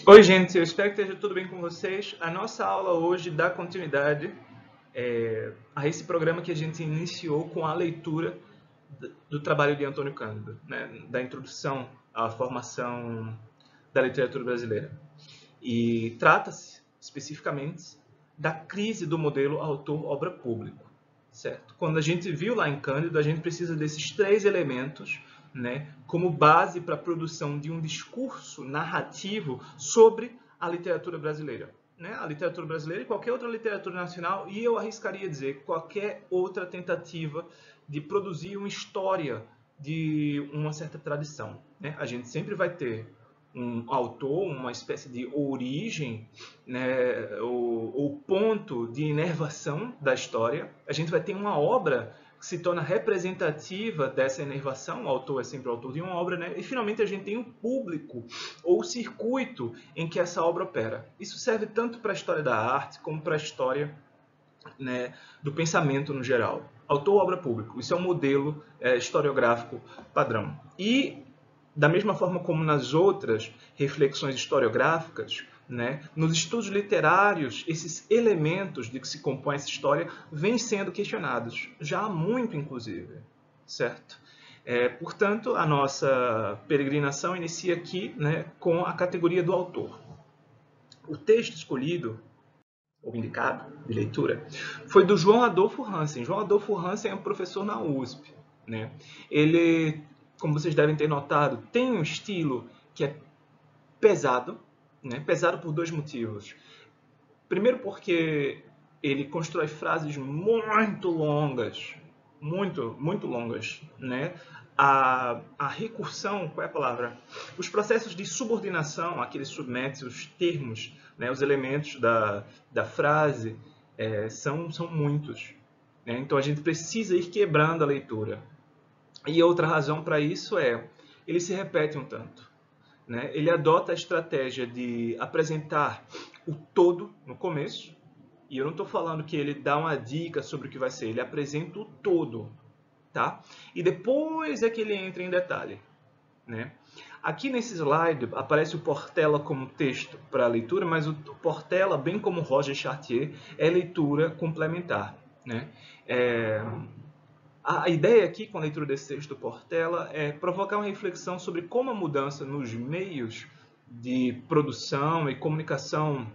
Oi, gente, eu espero que esteja tudo bem com vocês. A nossa aula hoje dá continuidade a esse programa que a gente iniciou com a leitura do trabalho de Antônio Cândido, né, da introdução à formação da literatura brasileira. E trata-se especificamente da crise do modelo autor-obra público, certo? Quando a gente viu lá em Cândido, a gente precisa desses três elementos, né, como base para a produção de um discurso narrativo sobre a literatura brasileira. Né? A literatura brasileira e qualquer outra literatura nacional, e eu arriscaria dizer qualquer outra tentativa de produzir uma história de uma certa tradição. Né? A gente sempre vai ter um autor, uma espécie de origem, né, o ponto de inervação da história. A gente vai ter uma obra que se torna representativa dessa inervação, o autor é sempre o autor de uma obra, né? E finalmente a gente tem um público ou o circuito em que essa obra opera. Isso serve tanto para a história da arte como para a história, né, do pensamento no geral. Autor, obra, público. Isso é um modelo historiográfico padrão. E da mesma forma como nas outras reflexões historiográficas, né, nos estudos literários, esses elementos de que se compõe essa história vêm sendo questionados, já há muito, inclusive, certo? Portanto, a nossa peregrinação inicia aqui, né, com a categoria do autor. O texto escolhido, ou indicado, de leitura, foi do João Adolfo Hansen. João Adolfo Hansen é um professor na USP. Né? Ele, como vocês devem ter notado, tem um estilo que é pesado, né? Pesado por dois motivos. Primeiro porque ele constrói frases muito longas, muito longas, né? A recursão, qual é a palavra? Os processos de subordinação, aqueles submete os termos, né? Os elementos da frase, são muitos. Né? Então a gente precisa ir quebrando a leitura. E outra razão para isso ele se repete um tanto. Né? Ele adota a estratégia de apresentar o todo no começo, e eu não estou falando que ele dá uma dica sobre o que vai ser, ele apresenta o todo, tá? E depois é que ele entra em detalhe. Né? Aqui nesse slide aparece o Portela como texto para a leitura, mas o Portela, bem como Roger Chartier, é leitura complementar. Né? A ideia aqui com a leitura desse texto do Portela é provocar uma reflexão sobre como a mudança nos meios de produção e comunicação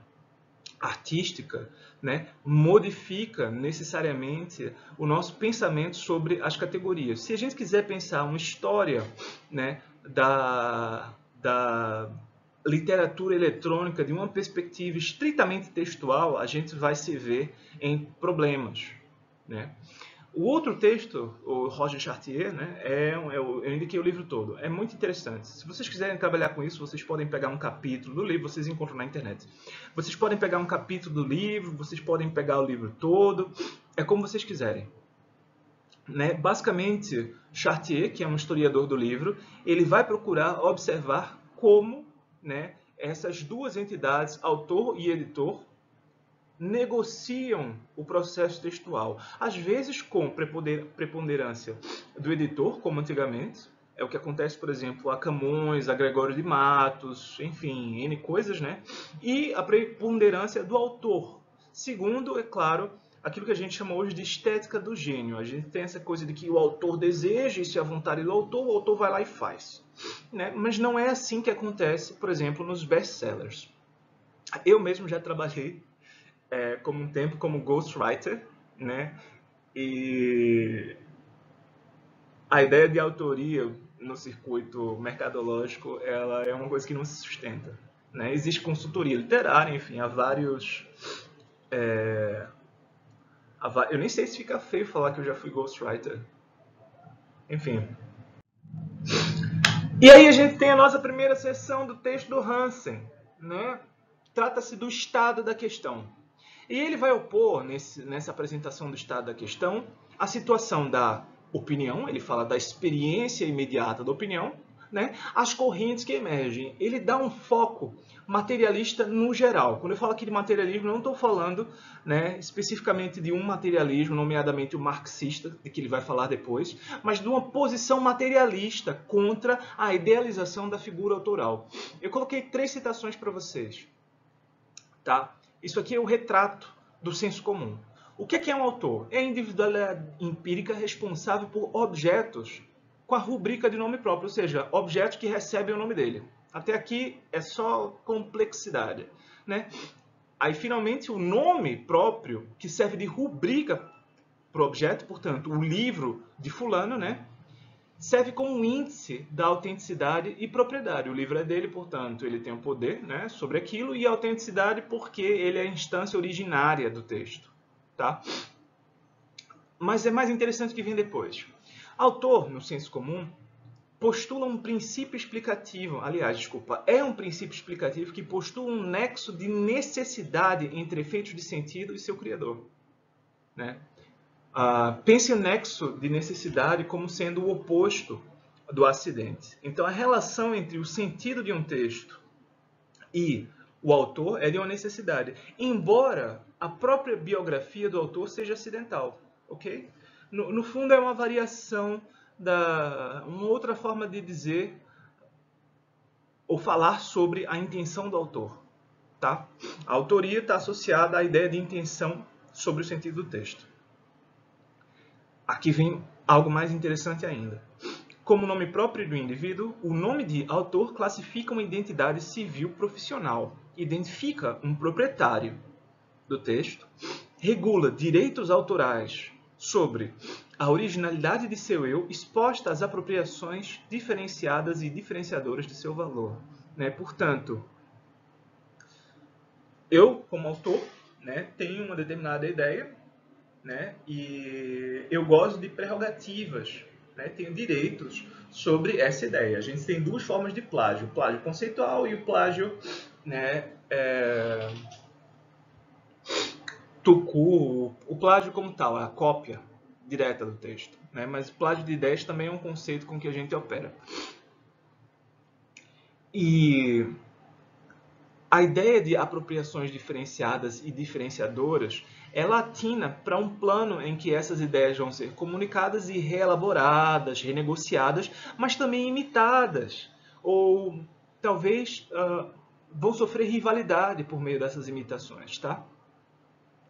artística, né, modifica necessariamente o nosso pensamento sobre as categorias. Se a gente quiser pensar uma história, né, da literatura eletrônica de uma perspectiva estritamente textual, a gente vai se ver em problemas. Né? O outro texto, o Roger Chartier, né, eu indiquei o livro todo. É muito interessante. Se vocês quiserem trabalhar com isso, vocês podem pegar um capítulo do livro, vocês encontram na internet. Vocês podem pegar um capítulo do livro, vocês podem pegar o livro todo, é como vocês quiserem. Né? Basicamente, Chartier, que é um historiador do livro, ele vai procurar observar como, né, essas duas entidades, autor e editor, negociam o processo textual, às vezes com preponderância do editor, como antigamente, é o que acontece, por exemplo, a Camões, a Gregório de Matos, enfim, N coisas, né? E a preponderância do autor, segundo, é claro, aquilo que a gente chama hoje de estética do gênio. A gente tem essa coisa de que o autor deseja, isso é a vontade do autor, o autor vai lá e faz. Né? Mas não é assim que acontece, por exemplo, nos best-sellers. Eu mesmo já trabalhei como um tempo como ghostwriter, né? E a ideia de autoria no circuito mercadológico, ela é uma coisa que não se sustenta. Né? Existe consultoria literária, enfim, há vários... eu nem sei se fica feio falar que eu já fui ghostwriter. Enfim. E aí a gente tem a nossa primeira sessão do texto do Hansen. Né? Trata-se do estado da questão. E ele vai opor, nessa apresentação do estado da questão, a situação da opinião, ele fala da experiência imediata da opinião, né, as correntes que emergem. Ele dá um foco materialista no geral. Quando eu falo aqui de materialismo, não estou falando, né, especificamente de um materialismo, nomeadamente o marxista, de que ele vai falar depois, mas de uma posição materialista contra a idealização da figura autoral. Eu coloquei 3 citações para vocês. Tá? Isso aqui é o retrato do senso comum. O que é um autor? É a individualidade empírica responsável por objetos com a rubrica de nome próprio, ou seja, objetos que recebem o nome dele. Até aqui é só complexidade, né? Aí, finalmente, o nome próprio, que serve de rubrica para o objeto, portanto, o livro de fulano, né? Serve como índice da autenticidade e propriedade. O livro é dele, portanto, ele tem o poder, né, sobre aquilo, e a autenticidade porque ele é a instância originária do texto. Tá? Mas é mais interessante o que vem depois. Autor, no senso comum, postula um princípio explicativo, aliás, desculpa, é um princípio explicativo que postula um nexo de necessidade entre efeitos de sentido e seu criador. Né? Pense o nexo de necessidade como sendo o oposto do acidente. Então, a relação entre o sentido de um texto e o autor é de uma necessidade, embora a própria biografia do autor seja acidental. Okay? No fundo, é uma variação uma outra forma de dizer ou falar sobre a intenção do autor. Tá? A autoria está associada à ideia de intenção sobre o sentido do texto. Aqui vem algo mais interessante ainda. Como nome próprio do indivíduo, o nome de autor classifica uma identidade civil profissional, identifica um proprietário do texto, regula direitos autorais sobre a originalidade de seu eu, exposta às apropriações diferenciadas e diferenciadoras de seu valor. Né? Portanto, eu, como autor, né, tenho uma determinada ideia, né, e eu gosto de prerrogativas, né, tenho direitos sobre essa ideia. A gente tem 2 formas de plágio: o plágio conceitual e o plágio, né, tucu, o plágio como tal, a cópia direta do texto. Né, mas o plágio de ideias também é um conceito com que a gente opera. E a ideia de apropriações diferenciadas e diferenciadoras ela atina para um plano em que essas ideias vão ser comunicadas e reelaboradas, renegociadas, mas também imitadas. Ou talvez vão sofrer rivalidade por meio dessas imitações. Tá?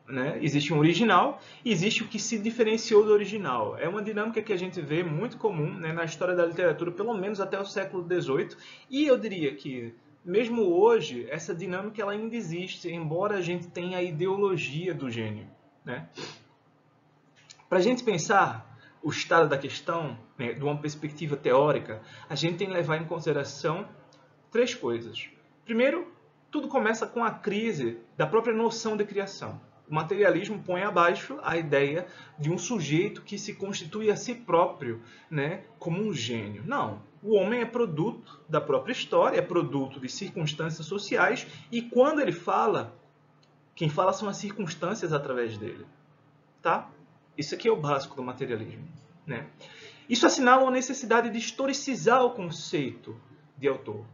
Né? Existe um original e existe o que se diferenciou do original. É uma dinâmica que a gente vê muito comum, né, na história da literatura, pelo menos até o século XVIII. E eu diria que mesmo hoje, essa dinâmica ela ainda existe, embora a gente tenha a ideologia do gênio. Né? Para a gente pensar o estado da questão, né, de uma perspectiva teórica, a gente tem que levar em consideração 3 coisas. Primeiro, tudo começa com a crise da própria noção de criação. O materialismo põe abaixo a ideia de um sujeito que se constitui a si próprio, né, como um gênio. Não. O homem é produto da própria história, é produto de circunstâncias sociais, e quando ele fala, quem fala são as circunstâncias através dele. Tá? Isso aqui é o básico do materialismo. Né? Isso assinala a necessidade de historicizar o conceito de autor.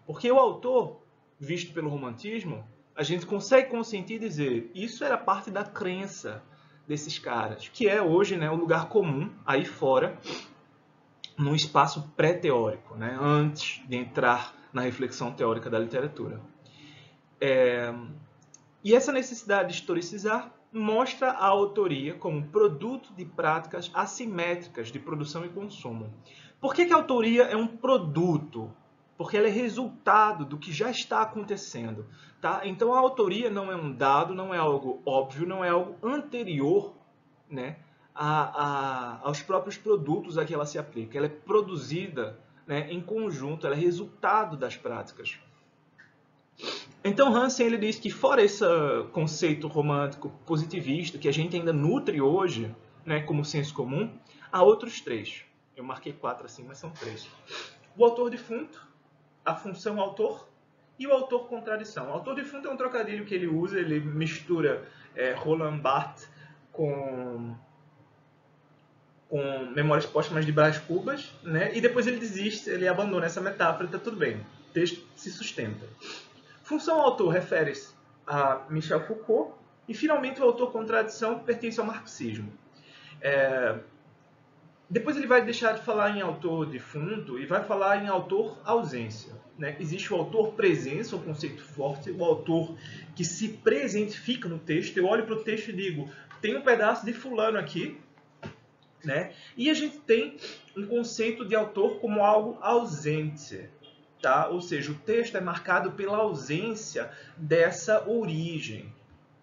Porque o autor, visto pelo romantismo, a gente consegue consentir e dizer isso era parte da crença desses caras, que é hoje, né, o lugar comum aí fora, num espaço pré-teórico, né, antes de entrar na reflexão teórica da literatura. E essa necessidade de historicizar mostra a autoria como produto de práticas assimétricas de produção e consumo. Por que a autoria é um produto? Porque ela é resultado do que já está acontecendo. Tá? Então a autoria não é um dado, não é algo óbvio, não é algo anterior, né, aos próprios produtos a que ela se aplica. Ela é produzida, né, em conjunto, ela é resultado das práticas. Então Hansen ele diz que fora esse conceito romântico positivista que a gente ainda nutre hoje, né, como senso comum, há outros 3. Eu marquei 4 assim, mas são 3. O autor defunto, a função autor e o autor contradição. O autor defunto é um trocadilho que ele usa, ele mistura Roland Barthes com com Memórias Póstumas de Brás Cubas, né? E depois ele desiste, ele abandona essa metáfora e está tudo bem. O texto se sustenta. Função autor refere-se a Michel Foucault e, finalmente, o autor contradição pertence ao marxismo. Depois ele vai deixar de falar em autor defunto e vai falar em autor ausência. Né? Existe o autor presença, um conceito forte, o autor que se presentifica no texto. Eu olho para o texto e digo, tem um pedaço de fulano aqui, né? E a gente tem um conceito de autor como algo ausente. Tá? Ou seja, o texto é marcado pela ausência dessa origem,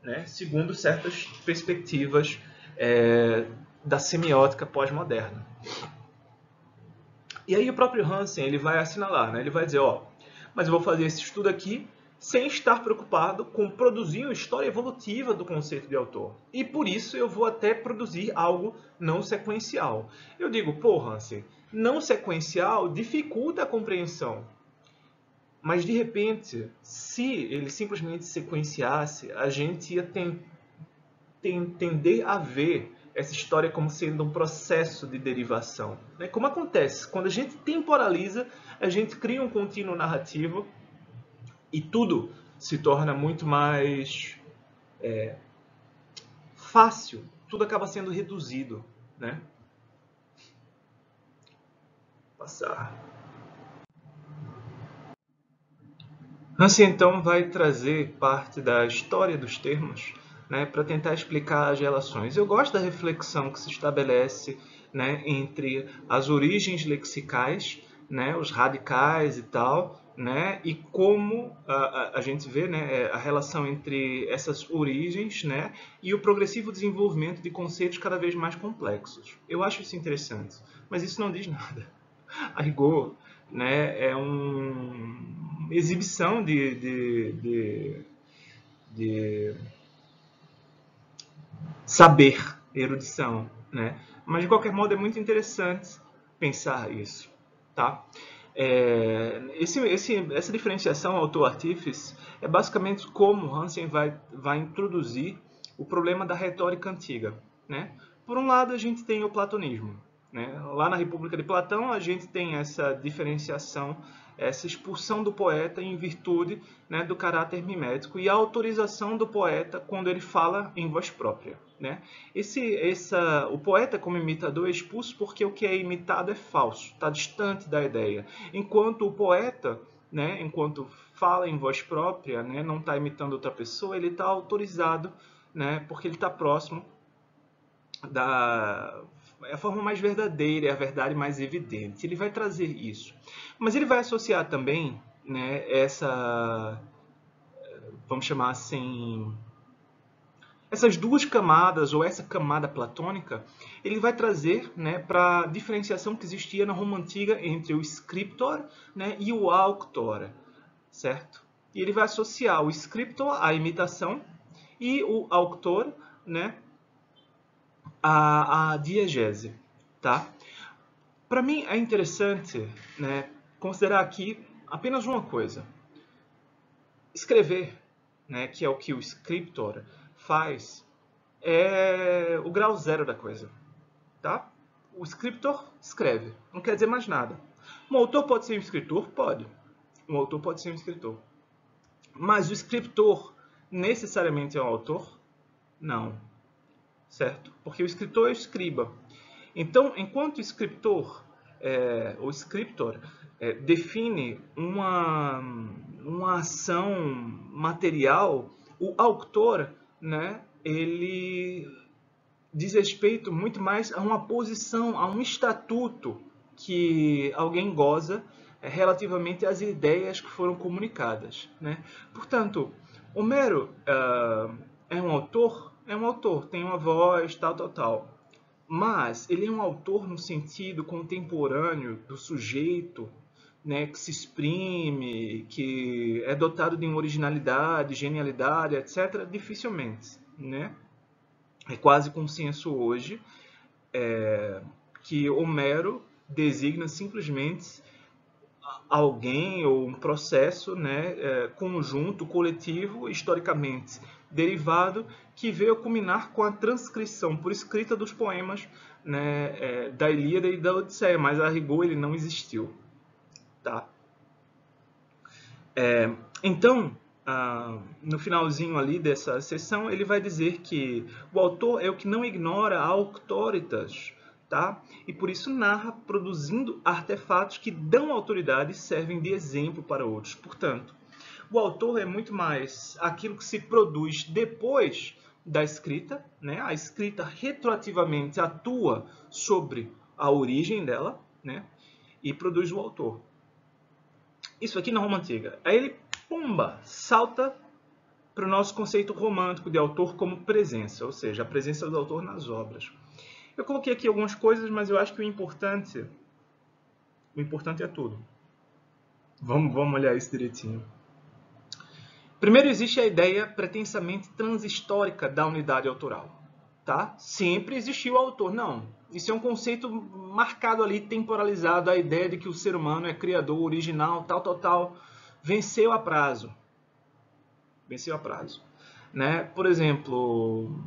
né? Segundo certas perspectivas da semiótica pós-moderna. E aí o próprio Hansen ele vai assinalar, né? Ele vai dizer, ó, mas eu vou fazer esse estudo aqui sem estar preocupado com produzir uma história evolutiva do conceito de autor. E por isso eu vou até produzir algo não sequencial. Eu digo, pô, Hansen, não sequencial dificulta a compreensão. Mas, de repente, se ele simplesmente sequenciasse, a gente ia tender a ver essa história como sendo um processo de derivação. Como acontece? Quando a gente temporaliza, a gente cria um contínuo narrativo e tudo se torna muito mais fácil. Tudo acaba sendo reduzido. Né? Passar. Hansen, então, vai trazer parte da história dos termos, né, para tentar explicar as relações. Eu gosto da reflexão que se estabelece, né, entre as origens lexicais, né, os radicais e tal, né, e como a gente vê, né, a relação entre essas origens, né, e o progressivo desenvolvimento de conceitos cada vez mais complexos. Eu acho isso interessante, mas isso não diz nada. A rigor, né, é uma exibição de saber, erudição, né? Mas de qualquer modo é muito interessante pensar isso, tá? Essa diferenciação autor-artífice é basicamente como Hansen vai introduzir o problema da retórica antiga, né? Por um lado, a gente tem o platonismo, né? Lá na República de Platão, a gente tem essa diferenciação, essa expulsão do poeta em virtude, né, do caráter mimético e a autorização do poeta quando ele fala em voz própria. Né? O poeta como imitador é expulso porque o que é imitado é falso, está distante da ideia. Enquanto o poeta, né, enquanto fala em voz própria, né, não está imitando outra pessoa, ele está autorizado, né, porque ele está próximo é a forma mais verdadeira, é a verdade mais evidente. Ele vai trazer isso. Mas ele vai associar também, né, vamos chamar assim, essas duas camadas, ou essa camada platônica, ele vai trazer, né, para a diferenciação que existia na Roma Antiga entre o scriptor, né, e o auctor, certo? E ele vai associar o scriptor à imitação e o auctor, né, a diegese, tá? Para mim é interessante, né, considerar aqui apenas uma coisa. Escrever, né, que é o que o scriptor faz, é o grau zero da coisa, tá? O scriptor escreve, não quer dizer mais nada. Um autor pode ser um escritor? Pode. Um autor pode ser um escritor. Mas o escritor necessariamente é um autor? Não. Certo? Porque o escritor é o escriba. Então, enquanto o escritor, o scriptor, define uma ação material, o autor, né, ele diz respeito muito mais a uma posição, a um estatuto que alguém goza relativamente às ideias que foram comunicadas. Né? Portanto, Homero é um autor? É um autor, tem uma voz, tal. Mas ele é um autor no sentido contemporâneo do sujeito, né, que se exprime, que é dotado de uma originalidade, genialidade, etc. Dificilmente. Né? É quase consenso hoje que Homero designa simplesmente alguém ou um processo, né, conjunto, coletivo, historicamente derivado, que veio culminar com a transcrição por escrita dos poemas né, da Ilíada e da Odisseia, mas a rigor ele não existiu. Tá? Então, no finalzinho ali dessa sessão, ele vai dizer que o autor é o que não ignora a auctoritas, tá? E por isso narra produzindo artefatos que dão autoridade e servem de exemplo para outros. Portanto, o autor é muito mais aquilo que se produz depois da escrita, né? A escrita retroativamente atua sobre a origem dela, né? E produz o autor. Isso aqui na Roma Antiga. Aí ele, pumba, salta para o nosso conceito romântico de autor como presença, ou seja, a presença do autor nas obras. Eu coloquei aqui algumas coisas, mas eu acho que o importante é tudo. Vamos olhar isso direitinho. Primeiro, existe a ideia pretensamente transhistórica da unidade autoral. Tá? Sempre existiu o autor. Não. Isso é um conceito marcado ali, temporalizado, a ideia de que o ser humano é criador, original, tal. Venceu a prazo. Né? Por exemplo,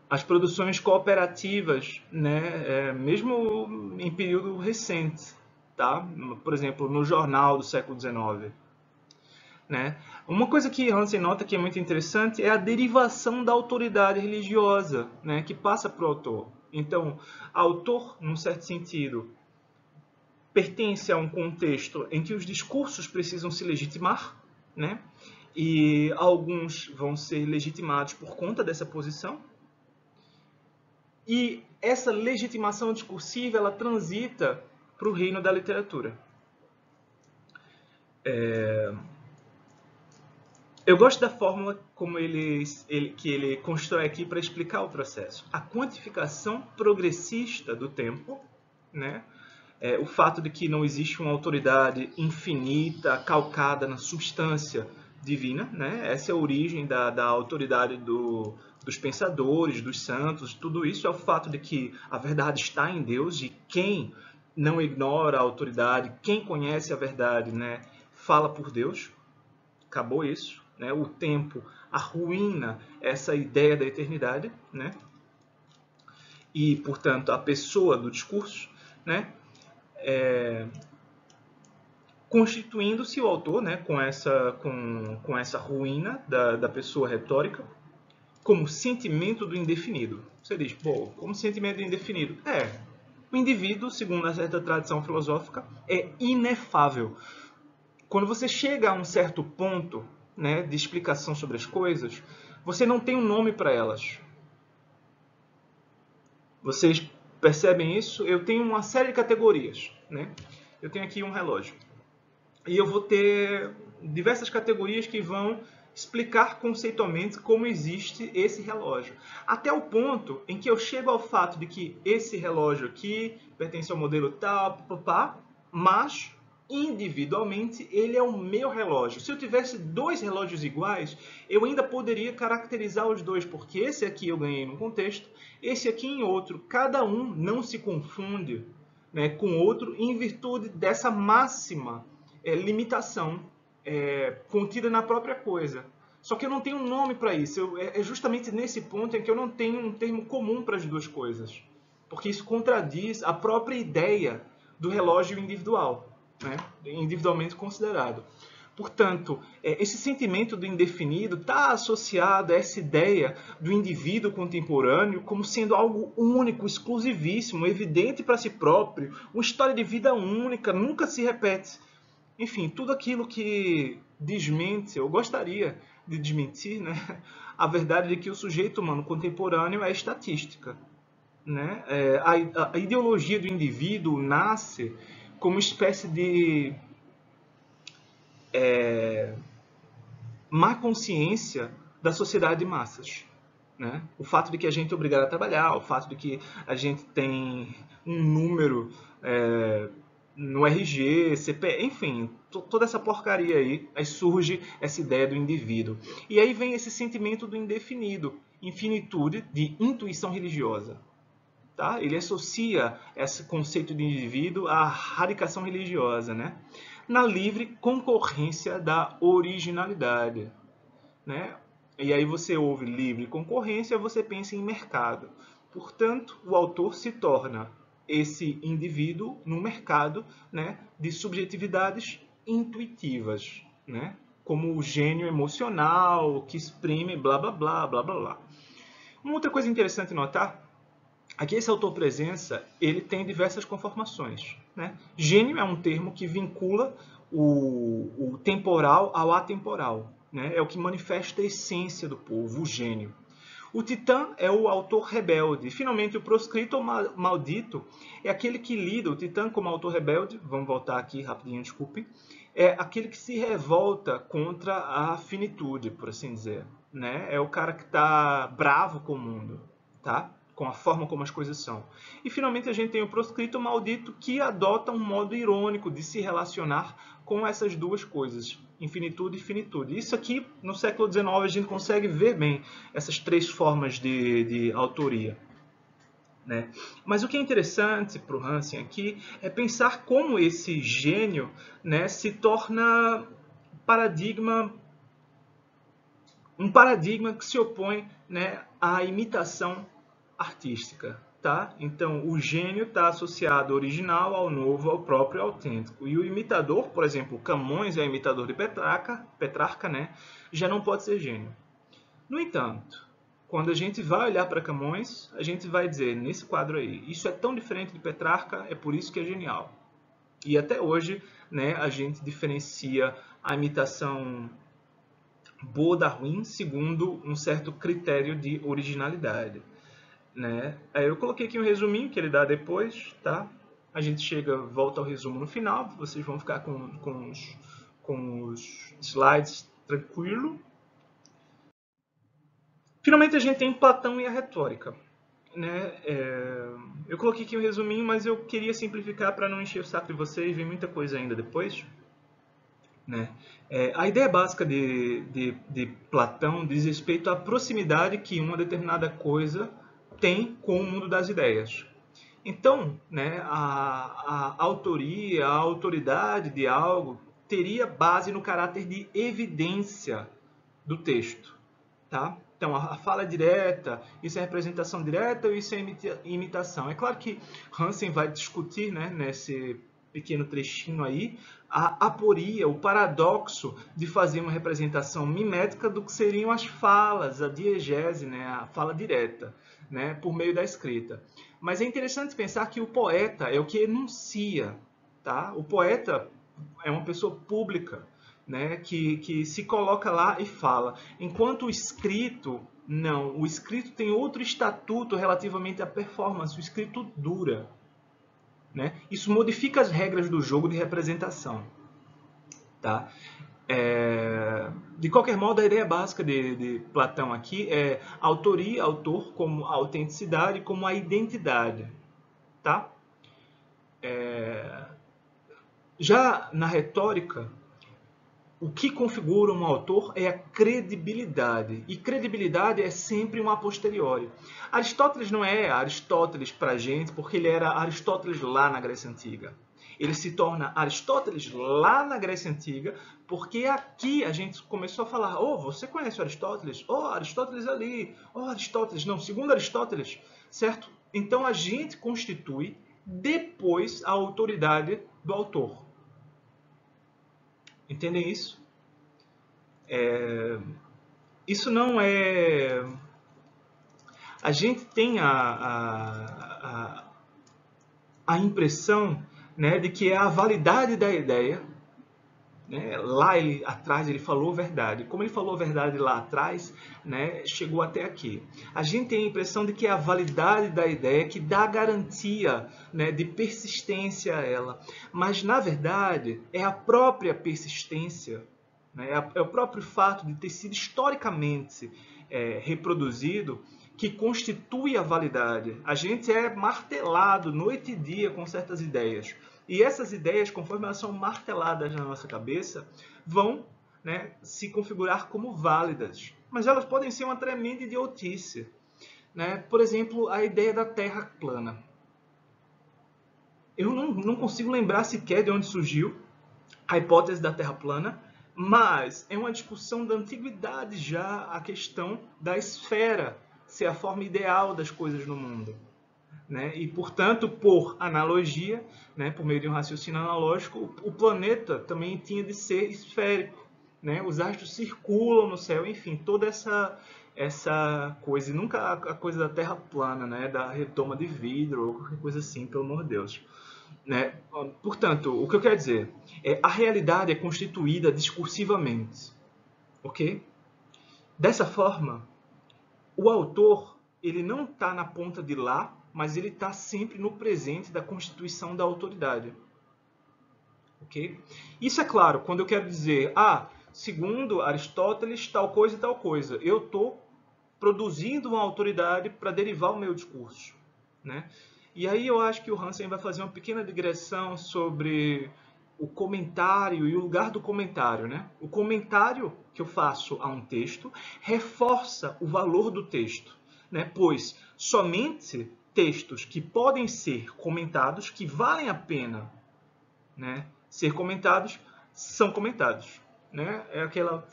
as produções cooperativas, né? Mesmo em período recente. Tá? Por exemplo, no jornal do século XIX. Né? Uma coisa que Hansen nota que é muito interessante é a derivação da autoridade religiosa, né, que passa para o autor. Então, autor, num certo sentido, pertence a um contexto em que os discursos precisam se legitimar, né, e alguns vão ser legitimados por conta dessa posição. E essa legitimação discursiva ela transita para o reino da literatura. Eu gosto da fórmula como que ele constrói aqui para explicar o processo. A quantificação progressista do tempo, né? O fato de que não existe uma autoridade infinita, calcada na substância divina, né? Essa é a origem da autoridade dos pensadores, dos santos, tudo isso é o fato de que a verdade está em Deus e quem não ignora a autoridade, quem conhece a verdade, né? Fala por Deus. Acabou isso. Né? O tempo arruína essa ideia da eternidade, né? E, portanto, a pessoa do discurso, né? Constituindo-se o autor, né? com essa ruína da pessoa retórica, como sentimento do indefinido. Você diz, pô, como sentimento do indefinido? O indivíduo, segundo uma certa tradição filosófica, é inefável. Quando você chega a um certo ponto, né, de explicação sobre as coisas, você não tem um nome para elas. Vocês percebem isso? Eu tenho uma série de categorias. Né? Eu tenho aqui um relógio. E eu vou ter diversas categorias que vão explicar conceitualmente como existe esse relógio. Até o ponto em que eu chego ao fato de que esse relógio aqui pertence ao modelo tal, mas individualmente ele é o meu relógio. Se eu tivesse dois relógios iguais, eu ainda poderia caracterizar os dois, porque esse aqui eu ganhei num contexto, esse aqui em outro. Cada um não se confunde, né, com outro em virtude dessa máxima limitação contida na própria coisa. Só que eu não tenho um nome para isso. É justamente nesse ponto em que eu não tenho um termo comum para as duas coisas. Porque isso contradiz a própria ideia do relógio individual, né? Individualmente considerado. Portanto, esse sentimento do indefinido está associado a essa ideia do indivíduo contemporâneo como sendo algo único, exclusivíssimo, evidente para si próprio, uma história de vida única, nunca se repete. Enfim, tudo aquilo que desmente, eu gostaria de desmentir, né, a verdade de que o sujeito humano contemporâneo é estatística. Né? A ideologia do indivíduo nasce como uma espécie de má consciência da sociedade de massas. Né? O fato de que a gente é obrigado a trabalhar, o fato de que a gente tem um número no RG, CPF, enfim, toda essa porcaria aí surge essa ideia do indivíduo. E aí vem esse sentimento do indefinido, infinitude de intuição religiosa. Tá? Ele associa esse conceito de indivíduo à radicação religiosa, né? Na livre concorrência da originalidade. Né? E aí você ouve livre concorrência, você pensa em mercado. Portanto, o autor se torna esse indivíduo no mercado, né, de subjetividades intuitivas, né, como o gênio emocional que exprime blá blá blá blá blá blá. Uma outra coisa interessante notar é que esse autor-presença ele tem diversas conformações, né? Gênio é um termo que vincula o temporal ao atemporal, né? É o que manifesta a essência do povo, o gênio. O titã é o autor rebelde. Finalmente, o proscrito ou maldito é aquele que lida, o titã como autor rebelde, vamos voltar aqui rapidinho, desculpem, é aquele que se revolta contra a finitude, por assim dizer. Né? É o cara que está bravo com o mundo, tá? Com a forma como as coisas são. E finalmente a gente tem o proscrito maldito que adota um modo irônico de se relacionar com essas duas coisas, infinitude e finitude. Isso aqui, no século XIX, a gente consegue ver bem essas três formas de autoria. Né? Mas o que é interessante para o Hansen aqui é pensar como esse gênio, né, se torna um paradigma que se opõe, né, à imitação artística. Tá? Então, o gênio está associado ao original, ao novo, ao próprio, ao autêntico. E o imitador, por exemplo, Camões é o imitador de Petrarca, né? Já não pode ser gênio. No entanto, quando a gente vai olhar para Camões, a gente vai dizer, nesse quadro aí, isso é tão diferente de Petrarca, é por isso que é genial. E até hoje, né, a gente diferencia a imitação boa da ruim segundo um certo critério de originalidade. Né? Eu coloquei aqui um resuminho que ele dá depois, tá? A gente volta ao resumo no final, vocês vão ficar com os slides tranquilo. Finalmente a gente tem Platão e a retórica. Né? Eu coloquei aqui um resuminho, mas eu queria simplificar para não encher o saco de vocês, vem muita coisa ainda depois. Né? A ideia básica de Platão diz respeito à proximidade que uma determinada coisa tem com o mundo das ideias. Então, né, a autoria, a autoridade de algo teria base no caráter de evidência do texto. Tá? Então, a fala direta, isso é representação direta ou isso é imitação? É claro que Hansen vai discutir, né, nesse pequeno trechinho aí, a aporia, o paradoxo de fazer uma representação mimética do que seriam as falas, a diegese, né, a fala direta, né, por meio da escrita. Mas é interessante pensar que o poeta é o que enuncia. Tá? O poeta é uma pessoa pública, né, que se coloca lá e fala. Enquanto o escrito, não. O escrito tem outro estatuto relativamente à performance. O escrito dura. Né? Isso modifica as regras do jogo de representação. Tá? De qualquer modo, a ideia básica de Platão aqui é autoria, autor, como a autenticidade, como a identidade. Tá? Já na retórica, o que configura um autor é a credibilidade. E credibilidade é sempre um a posteriori. Aristóteles não é Aristóteles para a gente porque ele era Aristóteles lá na Grécia Antiga. Ele se torna Aristóteles lá na Grécia Antiga porque aqui a gente começou a falar: oh, você conhece Aristóteles? Oh, Aristóteles ali. Oh, Aristóteles. Não, segundo Aristóteles. Certo? Então a gente constitui depois a autoridade do autor. Entendem isso? Isso não é... A gente tem a impressão, né, de que é a validade da ideia. Né? Lá atrás ele falou verdade. Como ele falou verdade lá atrás, né, chegou até aqui. A gente tem a impressão de que é a validade da ideia que dá garantia, né, de persistência a ela. Mas, na verdade, é a própria persistência, né, é o próprio fato de ter sido historicamente reproduzido que constitui a validade. A gente é martelado noite e dia com certas ideias. E essas ideias, conforme elas são marteladas na nossa cabeça, vão, né, se configurar como válidas. Mas elas podem ser uma tremenda idiotice. Né? Por exemplo, a ideia da Terra plana. Eu não consigo lembrar sequer de onde surgiu a hipótese da Terra plana, mas é uma discussão da antiguidade já a questão da esfera, ser a forma ideal das coisas no mundo. Né? E, portanto, por analogia, né, por meio de um raciocínio analógico, o planeta também tinha de ser esférico. Né? Os astros circulam no céu, enfim, toda essa coisa. E nunca a coisa da Terra plana, né? Da retoma de vidro ou qualquer coisa assim, pelo amor de Deus. Né? Portanto, o que eu quero dizer é a realidade é constituída discursivamente. Ok? Dessa forma, o autor ele não está na ponta de lá, mas ele está sempre no presente da constituição da autoridade. Ok? Isso é claro, quando eu quero dizer, segundo Aristóteles, tal coisa e tal coisa, eu estou produzindo uma autoridade para derivar o meu discurso. Né? E aí eu acho que o Hansen vai fazer uma pequena digressão sobre o comentário e o lugar do comentário. Né? O comentário que eu faço a um texto reforça o valor do texto, né? Pois somente textos que podem ser comentados, que valem a pena, né, ser comentados, são comentados. Né? É aquela...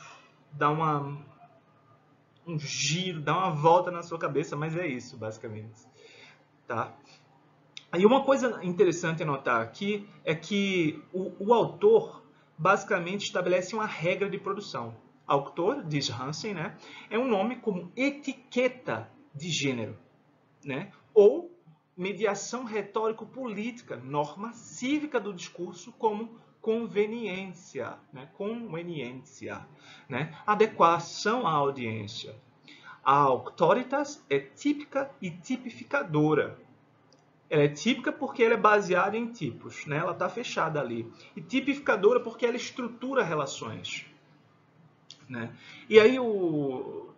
dá um giro, dá uma volta na sua cabeça, mas é isso, basicamente. Tá? E uma coisa interessante a notar aqui é que o autor basicamente estabelece uma regra de produção. Autor, diz Hansen, né, é um nome como etiqueta de gênero, né, ou mediação retórico-política, norma cívica do discurso como conveniência, né, né, adequação à audiência. A auctoritas é típica e tipificadora. Ela é típica porque ela é baseada em tipos, né? Ela está fechada ali. E tipificadora porque ela estrutura relações. Né? E aí o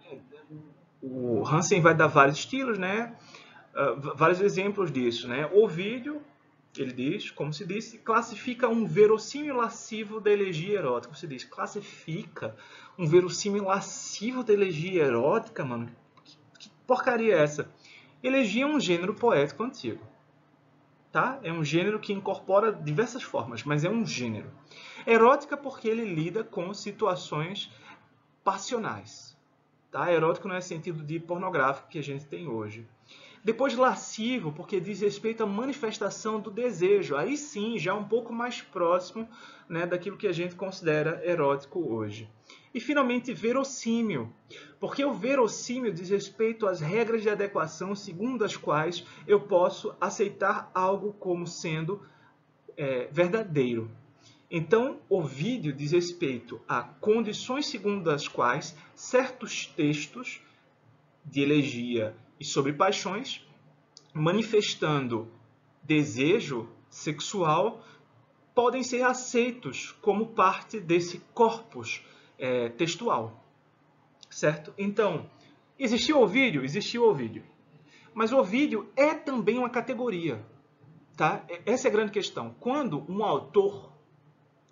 Hansen vai dar vários estilos, né? Vários exemplos disso. Né? Ovídio, ele diz, como se disse, classifica um verossímil lascivo da elegia erótica. Você diz, classifica um verossímil lascivo da elegia erótica? Mano, que porcaria é essa? Elegia é um gênero poético antigo. Tá? É um gênero que incorpora diversas formas, mas é um gênero. Erótica porque ele lida com situações passionais. Tá? Erótico não é sentido de pornográfico que a gente tem hoje. Depois lascivo, porque diz respeito à manifestação do desejo. Aí sim, já um pouco mais próximo, né, daquilo que a gente considera erótico hoje. E finalmente verossímil, porque o verossímil diz respeito às regras de adequação segundo as quais eu posso aceitar algo como sendo verdadeiro. Então, Ovídio diz respeito a condições segundo as quais certos textos de elegia e sobre paixões, manifestando desejo sexual, podem ser aceitos como parte desse corpus textual. Certo? Então, existiu Ovídio? Existiu Ovídio. Mas Ovídio é também uma categoria. Tá? Essa é a grande questão. Quando um autor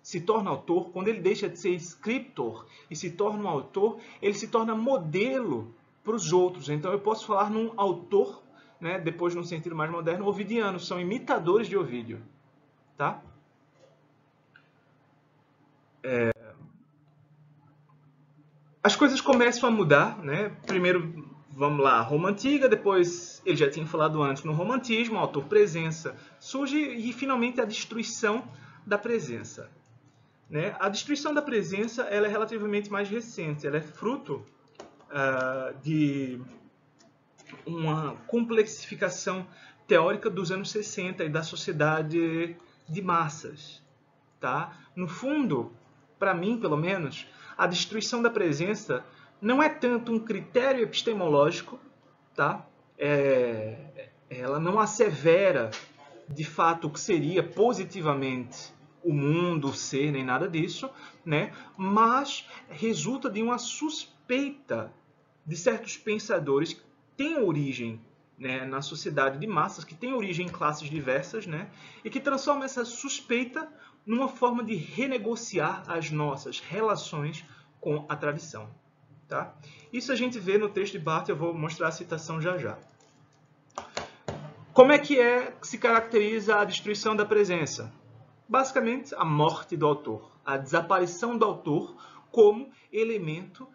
se torna autor, quando ele deixa de ser escritor e se torna um autor, ele se torna modelo para os outros. Então eu posso falar num autor, né, depois num sentido mais moderno, ovidiano, são imitadores de Ovídio. Tá? As coisas começam a mudar, né? Primeiro, vamos lá, Roma Antiga, depois, ele já tinha falado antes, no Romantismo, o autor presença surge e finalmente a destruição da presença. Né? A destruição da presença ela é relativamente mais recente, ela é fruto de uma complexificação teórica dos anos 60 e da sociedade de massas. Tá? No fundo, para mim pelo menos, a destruição da presença não é tanto um critério epistemológico, tá? Ela não assevera de fato o que seria positivamente o mundo, o ser, nem nada disso, né? Mas resulta de uma suspeita de certos pensadores que têm origem, né, na sociedade de massas, que têm origem em classes diversas, né, e que transforma essa suspeita numa forma de renegociar as nossas relações com a tradição. Tá? Isso a gente vê no texto de Barthes, eu vou mostrar a citação já já. Como é que se caracteriza a destruição da presença? Basicamente, a morte do autor, a desaparição do autor como elemento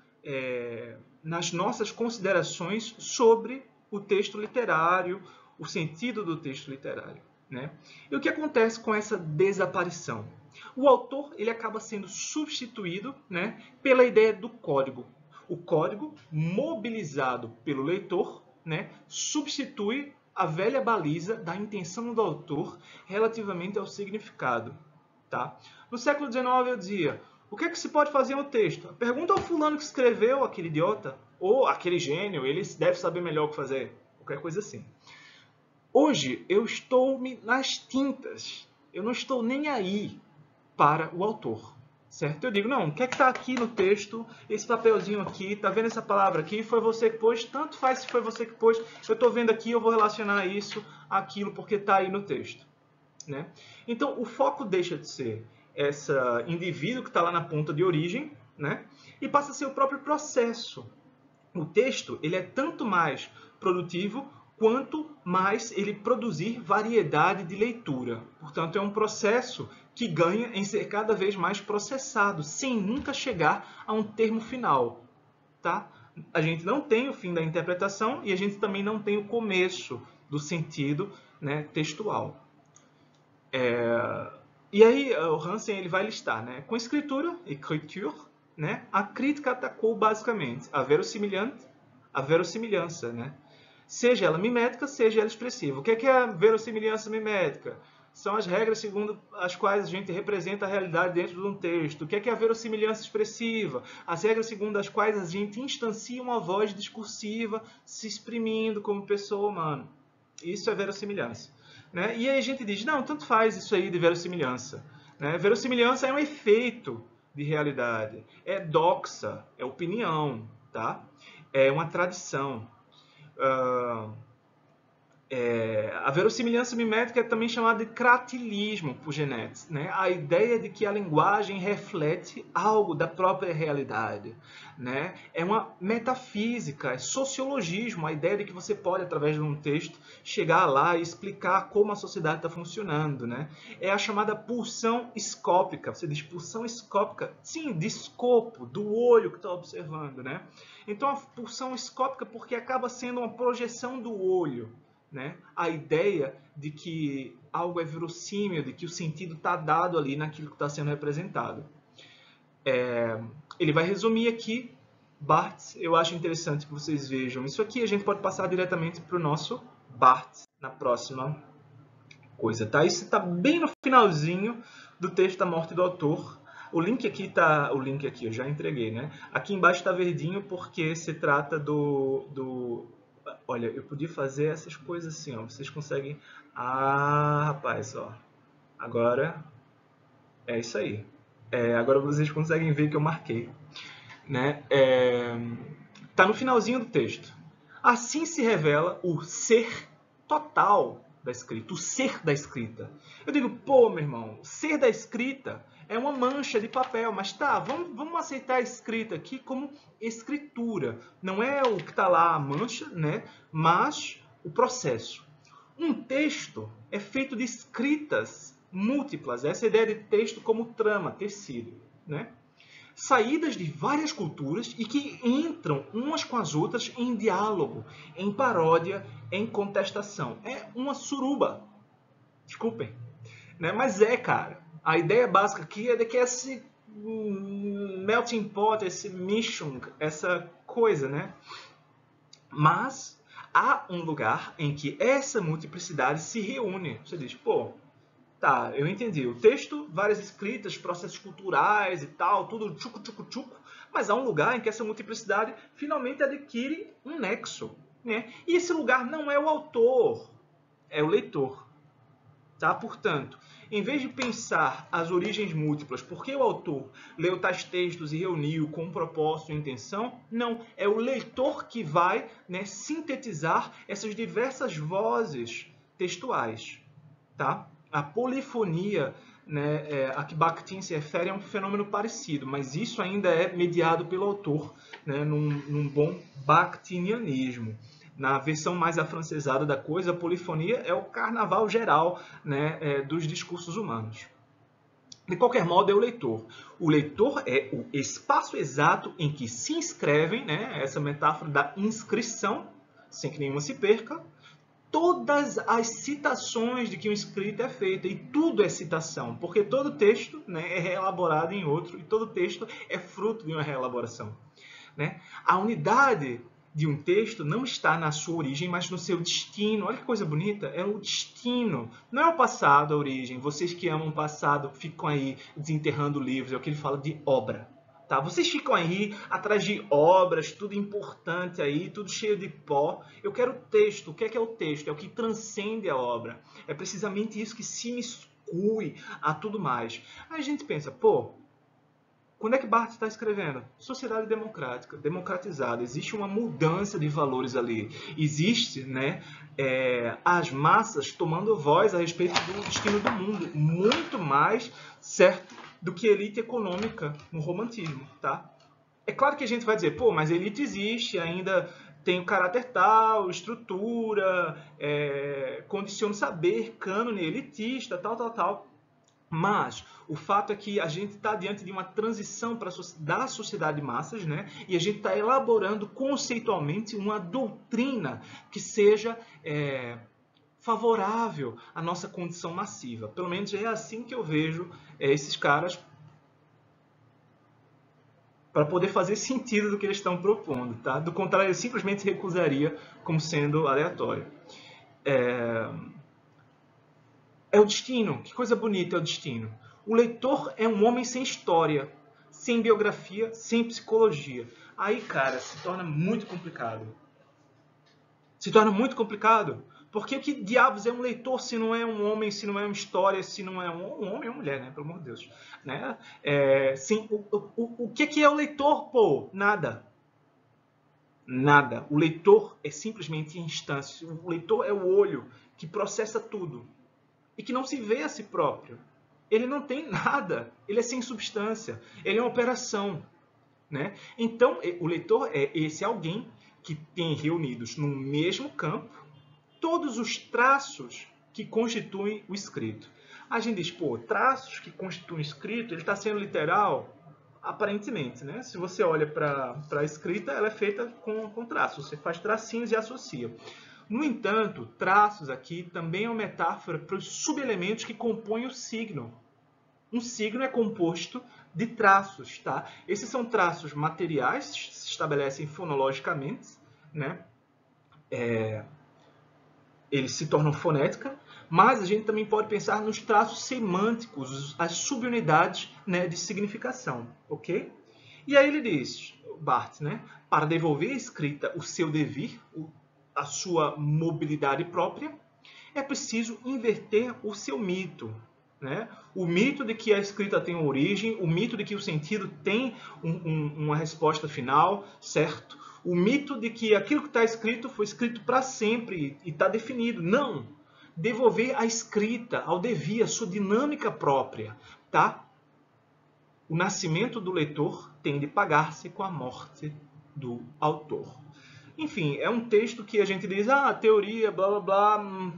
nas nossas considerações sobre o texto literário, o sentido do texto literário, né? E o que acontece com essa desaparição? O autor ele acaba sendo substituído, né, pela ideia do código. O código, mobilizado pelo leitor, né, substitui a velha baliza da intenção do autor relativamente ao significado. Tá? No século XIX eu dizia, o que é que se pode fazer no texto? Pergunta ao fulano que escreveu, aquele idiota, ou aquele gênio, ele deve saber melhor o que fazer. Qualquer coisa assim. Hoje eu estou nas tintas, eu não estou nem aí para o autor, certo? Eu digo, não, o que é que está aqui no texto, esse papelzinho aqui, tá vendo essa palavra aqui, foi você que pôs, tanto faz se foi você que pôs, eu estou vendo aqui, eu vou relacionar isso àquilo porque está aí no texto, né? Então o foco deixa de ser esse indivíduo que está lá na ponta de origem, né? E passa a ser o próprio processo. O texto ele é tanto mais produtivo quanto mais ele produzir variedade de leitura. Portanto, é um processo que ganha em ser cada vez mais processado, sem nunca chegar a um termo final. Tá? A gente não tem o fim da interpretação e a gente também não tem o começo do sentido, né, textual. E aí o Hansen ele vai listar, né, com escritura, écriture, né, a crítica atacou basicamente a verossimilhança, né? Seja ela mimética, seja ela expressiva. O que é a verossimilhança mimética? São as regras segundo as quais a gente representa a realidade dentro de um texto. O que é a verossimilhança expressiva? As regras segundo as quais a gente instancia uma voz discursiva se exprimindo como pessoa humana. Isso é verossimilhança, né? E aí a gente diz, não, tanto faz isso aí de verossimilhança, né? Verossimilhança é um efeito de realidade, é doxa, é opinião, tá? É uma tradição. A verossimilhança mimética é também chamada de cratilismo por Genet, né? A ideia de que a linguagem reflete algo da própria realidade, né? É uma metafísica, é sociologismo, a ideia de que você pode, através de um texto, chegar lá e explicar como a sociedade está funcionando, né? É a chamada pulsão escópica. Você diz pulsão escópica? Sim, de escopo, do olho que está observando, né? Então a pulsão escópica porque acaba sendo uma projeção do olho, né? A ideia de que algo é verossímil, de que o sentido está dado ali naquilo que está sendo representado. Ele vai resumir aqui, Barthes, eu acho interessante que vocês vejam isso aqui, a gente pode passar diretamente para o nosso Barthes na próxima coisa, tá? Isso está bem no finalzinho do texto da morte do autor. O link aqui eu já entreguei, né? Aqui embaixo está verdinho porque se trata Olha, eu podia fazer essas coisas assim, ó. Vocês conseguem... Ah, rapaz, ó. Agora é isso aí. Agora vocês conseguem ver que eu marquei, né? Tá no finalzinho do texto. Assim se revela o ser total da escrita, o ser da escrita. Eu digo, pô, meu irmão, o ser da escrita é uma mancha de papel, mas tá, vamos aceitar a escrita aqui como escritura. Não é o que está lá a mancha, né? Mas o processo. Um texto é feito de escritas múltiplas. Essa é a ideia de texto como trama, tecido, né? Saídas de várias culturas e que entram umas com as outras em diálogo, em paródia, em contestação. É uma suruba. Desculpem. Né? Mas cara. A ideia básica aqui é de que esse melting pot, esse mishung, essa coisa, né? Mas há um lugar em que essa multiplicidade se reúne. Você diz, pô, tá, eu entendi. O texto, várias escritas, processos culturais e tal, tudo tchucu-tchucu-tchucu, mas há um lugar em que essa multiplicidade finalmente adquire um nexo, né? E esse lugar não é o autor, é o leitor. Tá? Portanto, em vez de pensar as origens múltiplas, por que o autor leu tais textos e reuniu com um propósito e intenção, não, é o leitor que vai, né, sintetizar essas diversas vozes textuais. Tá? A polifonia, né, a que Bakhtin se refere é um fenômeno parecido, mas isso ainda é mediado pelo autor, né, num bom bakhtinianismo. Na versão mais afrancesada da coisa, a polifonia é o carnaval geral, né, dos discursos humanos. De qualquer modo, é o leitor. O leitor é o espaço exato em que se inscrevem, né, essa metáfora da inscrição, sem que nenhuma se perca, todas as citações de que um escrito é feito. E tudo é citação, porque todo texto, né, é reelaborado em outro, e todo texto é fruto de uma reelaboração. Né? A unidade de um texto não está na sua origem, mas no seu destino. Olha que coisa bonita, é o destino. Não é o passado, a origem. Vocês que amam o passado ficam aí desenterrando livros, é o que ele fala de obra. Tá? Vocês ficam aí atrás de obras, tudo importante aí, tudo cheio de pó. Eu quero o texto. O que é o texto? É o que transcende a obra. É precisamente isso que se miscui a tudo mais. Aí a gente pensa, pô, quando é que Barthes está escrevendo? Sociedade democrática, democratizada. Existe uma mudança de valores ali. Existe, né, as massas tomando voz a respeito do destino do mundo. Muito mais, certo, do que elite econômica no romantismo. Tá? É claro que a gente vai dizer, pô, mas a elite existe, ainda tem o caráter tal, estrutura, condiciona o saber, cânone elitista, tal. Mas o fato é que a gente está diante de uma transição da sociedade de massas, né? E a gente está elaborando conceitualmente uma doutrina que seja favorável à nossa condição massiva. Pelo menos é assim que eu vejo esses caras para poder fazer sentido do que eles estão propondo. Tá? Do contrário, eu simplesmente recusaria como sendo aleatório. É o destino. Que coisa bonita é o destino. O leitor é um homem sem história, sem biografia, sem psicologia. Aí, cara, se torna muito complicado. Se torna muito complicado. Porque que diabos é um leitor se não é um homem, se não é uma história, se não é um homem ou mulher, né? Pelo amor de Deus. Né? Sim, o que é o leitor, pô? Nada. Nada. O leitor é simplesmente instância. O leitor é o olho que processa tudo. E que não se vê a si próprio. Ele não tem nada, ele é sem substância, ele é uma operação. Né? Então, o leitor é esse alguém que tem reunidos no mesmo campo todos os traços que constituem o escrito. A gente diz, pô, traços que constituem o escrito, ele está sendo literal? Aparentemente, né? Se você olha para a escrita, ela é feita com traços, você faz tracinhos e associa. No entanto, traços aqui também é uma metáfora para os subelementos que compõem o signo. Um signo é composto de traços, tá? Esses são traços materiais, se estabelecem fonologicamente, né? Eles se tornam fonética, mas a gente também pode pensar nos traços semânticos, as subunidades, né, de significação, ok? E aí ele diz, Barthes, né? Para devolver à escrita o seu devir, a sua mobilidade própria, é preciso inverter o seu mito. Né? O mito de que a escrita tem uma origem, o mito de que o sentido tem uma resposta final, certo? O mito de que aquilo que está escrito foi escrito para sempre e está definido. Não! Devolver a escrita ao devir, a sua dinâmica própria. Tá? O nascimento do leitor tem de pagar-se com a morte do autor. Enfim, é um texto que a gente diz, teoria, blá, blá, blá.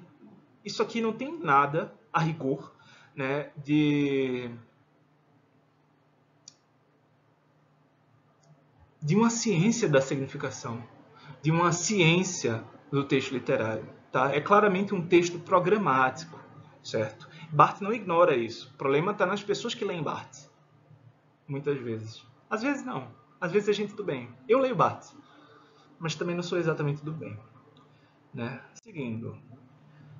Isso aqui não tem nada, a rigor, né, de uma ciência da significação, de uma ciência do texto literário. Tá? É claramente um texto programático, certo? Barthes não ignora isso. O problema está nas pessoas que leem Barthes. Muitas vezes. Às vezes não. Às vezes a gente do bem. Eu leio Barthes, mas também não sou exatamente do bem. Né? Seguindo.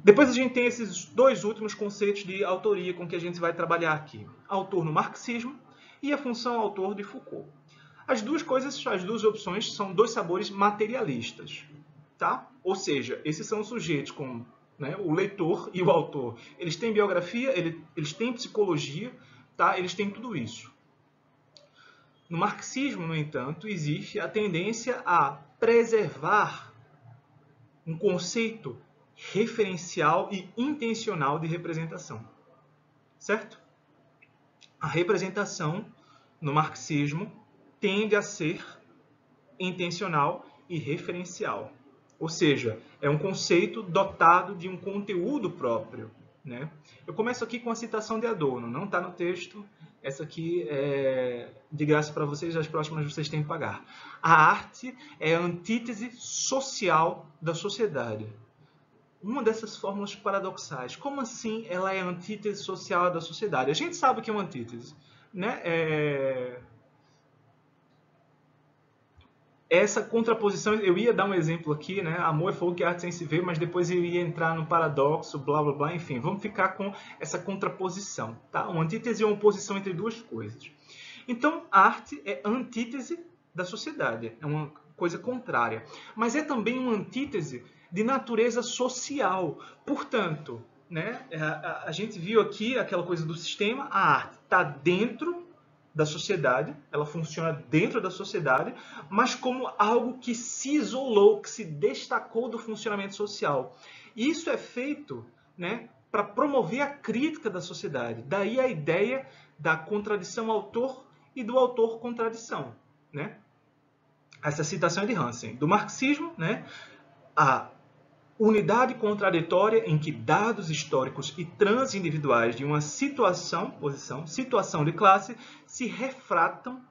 Depois a gente tem esses dois últimos conceitos de autoria com que a gente vai trabalhar aqui. Autor no marxismo e a função autor de Foucault. As duas coisas, as duas opções são dois sabores materialistas. Tá? Ou seja, esses são sujeitos como, né, o leitor e o autor. Eles têm biografia, eles têm psicologia, tá? Eles têm tudo isso. No marxismo, no entanto, existe a tendência a preservar um conceito referencial e intencional de representação. Certo? A representação no marxismo tende a ser intencional e referencial. Ou seja, é um conceito dotado de um conteúdo próprio. né? Eu começo aqui com a citação de Adorno, não está no texto, essa aqui é de graça para vocês, as próximas vocês têm que pagar. A arte é a antítese social da sociedade. Uma dessas fórmulas paradoxais. Como assim ela é a antítese social da sociedade? A gente sabe o que é uma antítese, né? Essa contraposição, eu ia dar um exemplo aqui, né? Amor é fogo que arte sem se ver, mas depois eu ia entrar no paradoxo, blá blá blá, enfim, vamos ficar com essa contraposição, tá? Uma antítese é uma oposição entre duas coisas. Então, a arte é a antítese da sociedade, é uma coisa contrária, mas é também uma antítese de natureza social. Portanto, né, a gente viu aqui aquela coisa do sistema, a arte está dentro da sociedade, ela funciona dentro da sociedade, mas como algo que se isolou, que se destacou do funcionamento social. E isso é feito, né, para promover a crítica da sociedade. Daí a ideia da contradição autor e do autor-contradição, né? Essa citação é de Hansen. Do marxismo, né, a unidade contraditória em que dados históricos e transindividuais de uma situação de classe, se refratam,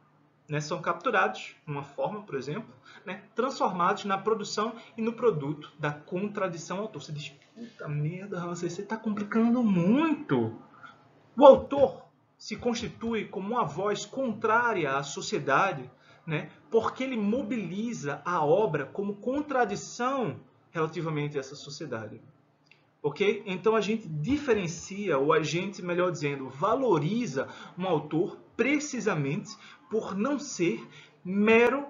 né, são capturados, numa forma, por exemplo, né, transformados na produção e no produto da contradição autor. Você diz, puta merda, Hansen, você está complicando muito. O autor se constitui como uma voz contrária à sociedade, né, porque ele mobiliza a obra como contradição relativamente a essa sociedade. Ok? Então a gente diferencia, ou a gente, melhor dizendo, valoriza um autor precisamente por não ser mero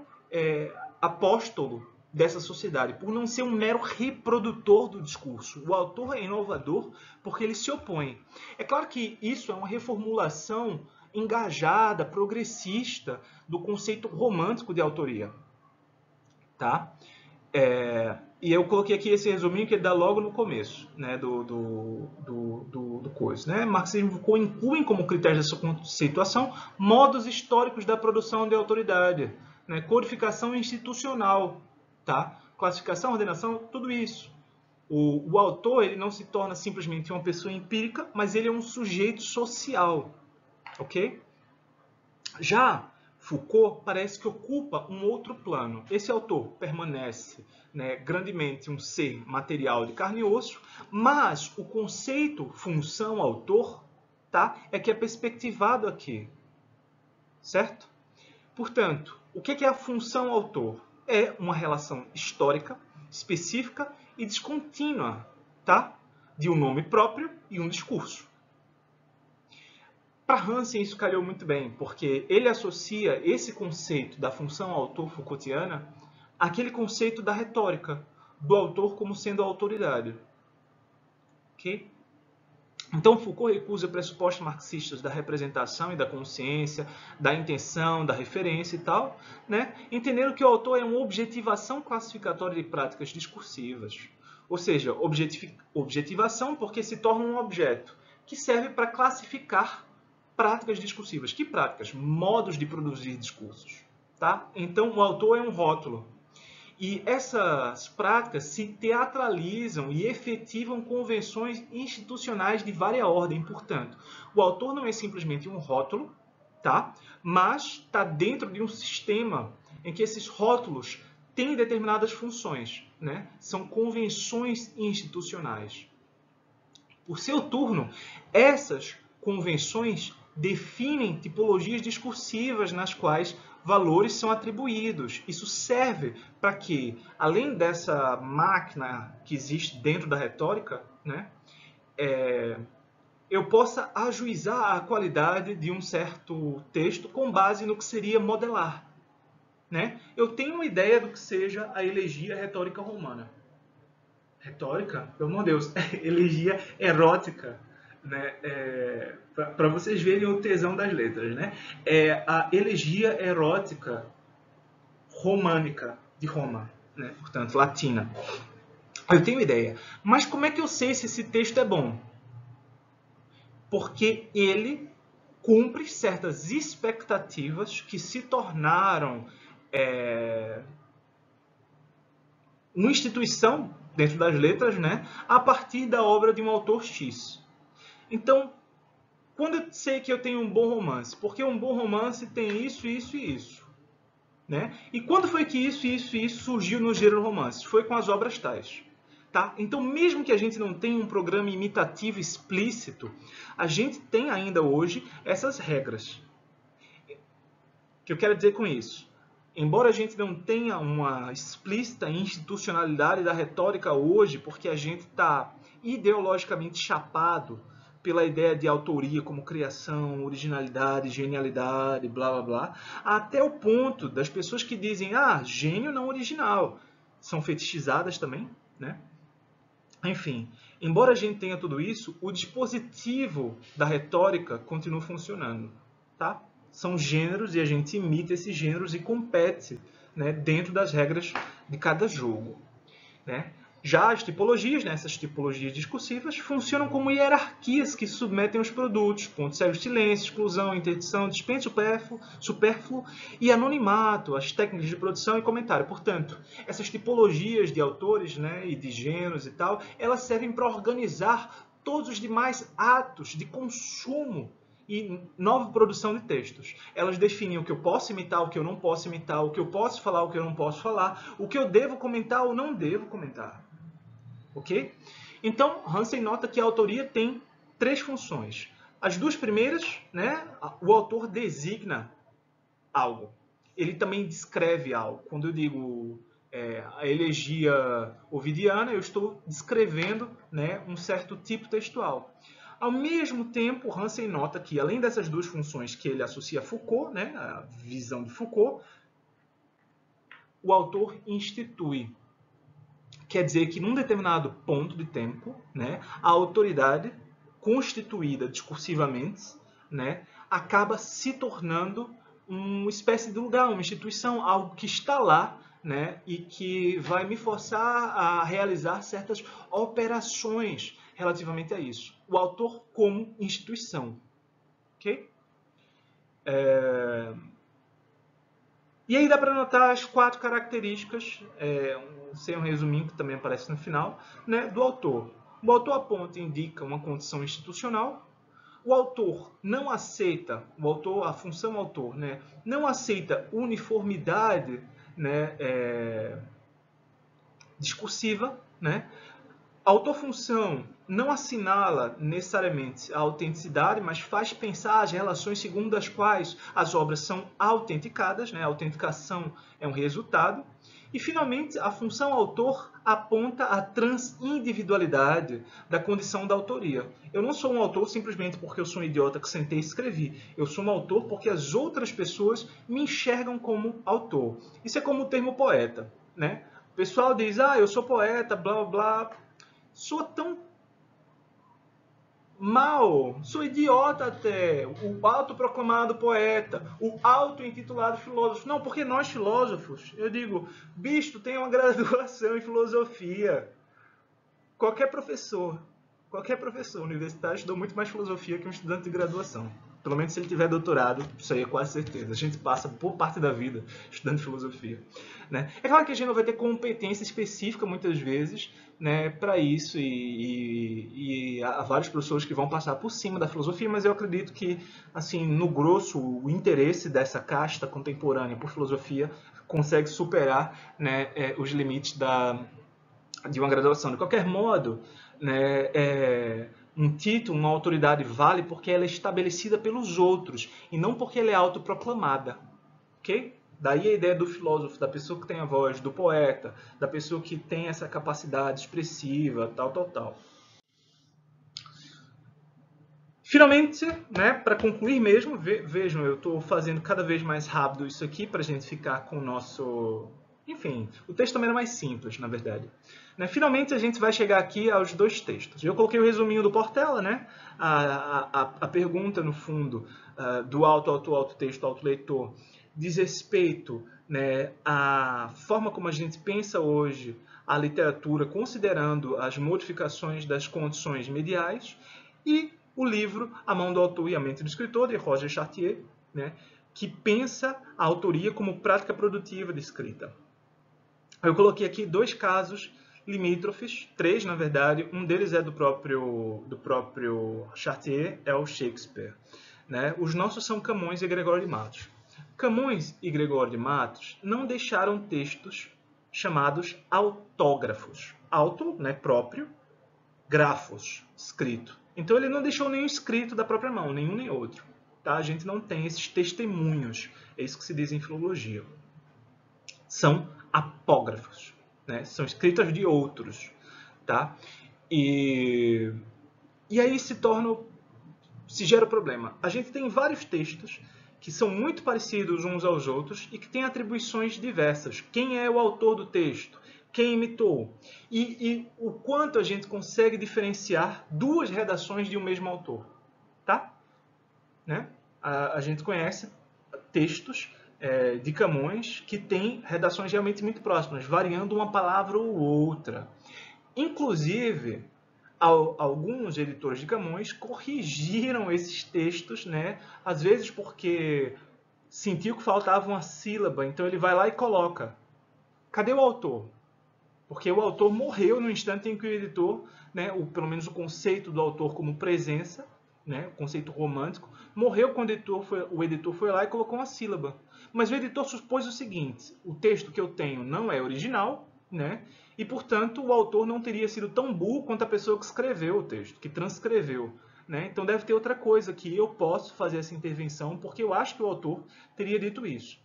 apóstolo dessa sociedade, por não ser um mero reprodutor do discurso. O autor é inovador porque ele se opõe. É claro que isso é uma reformulação engajada, progressista do conceito romântico de autoria. Tá? E eu coloquei aqui esse resuminho que ele dá logo no começo, né, do coisa. Né? Marxismo inclui como critério dessa conceituação modos históricos da produção de autoridade, né? Codificação institucional, tá? Classificação, ordenação, tudo isso. O autor ele não se torna simplesmente uma pessoa empírica, mas ele é um sujeito social, ok? Já Foucault parece que ocupa um outro plano. Esse autor permanece, né, grandemente um ser material de carne e osso, mas o conceito função-autor, tá, é que é perspectivado aqui, certo? Portanto, o que é a função-autor? É uma relação histórica, específica e descontínua, tá, de um nome próprio e um discurso. Para Hansen isso calhou muito bem, porque ele associa esse conceito da função autor Foucaultiana àquele conceito da retórica, do autor como sendo a autoridade. Okay? Então Foucault recusa pressupostos marxistas da representação e da consciência, da intenção, da referência e tal, né? Entendendo que o autor é uma objetivação classificatória de práticas discursivas. Ou seja, objetivação porque se torna um objeto que serve para classificar práticas discursivas. Que práticas? Modos de produzir discursos. Tá? Então, o autor é um rótulo. E essas práticas se teatralizam e efetivam convenções institucionais de vária ordem. Portanto, o autor não é simplesmente um rótulo, tá? Mas está dentro de um sistema em que esses rótulos têm determinadas funções, né? São convenções institucionais. Por seu turno, essas convenções definem tipologias discursivas nas quais valores são atribuídos. Isso serve para que, além dessa máquina que existe dentro da retórica, né, eu possa ajuizar a qualidade de um certo texto com base no que seria modelar. Né? Eu tenho uma ideia do que seja a elegia retórica romana. Retórica? Pelo amor de Deus, elegia erótica. Né? Para vocês verem o tesão das letras, né? É a elegia erótica românica de Roma, né? Portanto, latina. Eu tenho ideia. Mas como é que eu sei se esse texto é bom? Porque ele cumpre certas expectativas que se tornaram uma instituição dentro das letras, né? A partir da obra de um autor X. Então, quando eu sei que eu tenho um bom romance? Porque um bom romance tem isso, isso e isso. Né? E quando foi que isso, isso e isso surgiu no gênero romance? Foi com as obras tais. Tá? Então, mesmo que a gente não tenha um programa imitativo explícito, a gente tem ainda hoje essas regras. O que eu quero dizer com isso? Embora a gente não tenha uma explícita institucionalidade da retórica hoje, porque a gente está ideologicamente chapado pela ideia de autoria como criação, originalidade, genialidade, blá blá blá, até o ponto das pessoas que dizem, gênio não original, são fetichizadas também, né? Enfim, embora a gente tenha tudo isso, o dispositivo da retórica continua funcionando, tá? São gêneros e a gente imita esses gêneros e compete, né, dentro das regras de cada jogo, né? Já as tipologias, né, essas tipologias discursivas, funcionam como hierarquias que submetem os produtos, ponto cego de silêncio, exclusão, interdição, dispenso supérfluo e anonimato, as técnicas de produção e comentário. Portanto, essas tipologias de autores, né, e de gêneros e tal, elas servem para organizar todos os demais atos de consumo e nova produção de textos. Elas definem o que eu posso imitar, o que eu não posso imitar, o que eu posso falar, o que eu não posso falar, o que eu devo comentar ou não devo comentar. Ok? Então, Hansen nota que a autoria tem 3 funções. As 2 primeiras, né, o autor designa algo. Ele também descreve algo. Quando eu digo a elegia ovidiana, eu estou descrevendo, né, um certo tipo textual. Ao mesmo tempo, Hansen nota que, além dessas 2 funções que ele associa a Foucault, né, a visão de Foucault, o autor institui. Quer dizer que, num determinado ponto de tempo, né, a autoridade constituída discursivamente, né, acaba se tornando uma espécie de lugar, uma instituição, algo que está lá, né, e que vai me forçar a realizar certas operações relativamente a isso. O autor como instituição. Ok? E aí dá para notar as 4 características, sem um resuminho que também aparece no final, né, do autor. O autor aponta e indica uma condição institucional. O autor não aceita, a função autor, né, não aceita uniformidade, né, discursiva, né? A autofunção não assinala necessariamente a autenticidade, mas faz pensar as relações segundo as quais as obras são autenticadas, né? A autenticação é um resultado. E, finalmente, a função autor aponta a transindividualidade da condição da autoria. Eu não sou um autor simplesmente porque eu sou um idiota que sentei e escrevi. Eu sou um autor porque as outras pessoas me enxergam como autor. Isso é como o termo poeta, né? O pessoal diz, eu sou poeta, blá, blá, blá. Sou tão mal, sou idiota até, o autoproclamado poeta, o auto-intitulado filósofo. Não, porque nós filósofos, eu digo, bicho, tem uma graduação em filosofia. Qualquer professor universitário estudou muito mais filosofia que um estudante de graduação. Pelo menos se ele tiver doutorado, isso aí é quase certeza. A gente passa por parte da vida estudando filosofia. Né? É claro que a gente não vai ter competência específica muitas vezes, né, para isso, e há vários professores que vão passar por cima da filosofia, mas eu acredito que, assim, no grosso, o interesse dessa casta contemporânea por filosofia consegue superar, né, os limites de uma graduação. De qualquer modo, né, um título, uma autoridade vale porque ela é estabelecida pelos outros e não porque ela é autoproclamada. Ok? Daí a ideia do filósofo, da pessoa que tem a voz, do poeta, da pessoa que tem essa capacidade expressiva, tal. Finalmente, né, para concluir mesmo, vejam, eu estou fazendo cada vez mais rápido isso aqui para a gente ficar com o nosso... Enfim, o texto também era mais simples, na verdade. Né, finalmente a gente vai chegar aqui aos 2 textos. Eu coloquei o resuminho do Portela, né, a pergunta, no fundo, do auto texto, auto-leitor, diz respeito, né, à forma como a gente pensa hoje a literatura, considerando as modificações das condições mediais, e o livro A Mão do Autor e a Mente do Escritor, de Roger Chartier, né, que pensa a autoria como prática produtiva de escrita. Eu coloquei aqui 2 casos limítrofes, 3 na verdade, um deles é do próprio Chartier, é o Shakespeare. Né? Os nossos são Camões e Gregório de Matos. Camões e Gregório de Matos não deixaram textos chamados autógrafos. Auto, né, próprio, grafos, escrito. Então ele não deixou nenhum escrito da própria mão, nenhum nem outro. Tá? A gente não tem esses testemunhos, é isso que se diz em filologia. São apógrafos, né? São escritas de outros. Tá? E aí se gera o problema. A gente tem vários textos que são muito parecidos uns aos outros e que têm atribuições diversas. Quem é o autor do texto? Quem imitou? E o quanto a gente consegue diferenciar duas redações de um mesmo autor. Tá? Né? A gente conhece textos de Camões que têm redações realmente muito próximas, variando uma palavra ou outra. Inclusive, alguns editores de Camões corrigiram esses textos, né? Às vezes porque sentiu que faltava uma sílaba, então ele vai lá e coloca. Cadê o autor? Porque o autor morreu no instante em que o editor, né, pelo menos o conceito do autor como presença, né, o conceito romântico, morreu quando o editor foi lá e colocou uma sílaba. Mas o editor supôs o seguinte: o texto que eu tenho não é original, né, e, portanto, o autor não teria sido tão burro quanto a pessoa que escreveu o texto, que transcreveu. Né? Então deve ter outra coisa que eu posso fazer essa intervenção, porque eu acho que o autor teria dito isso.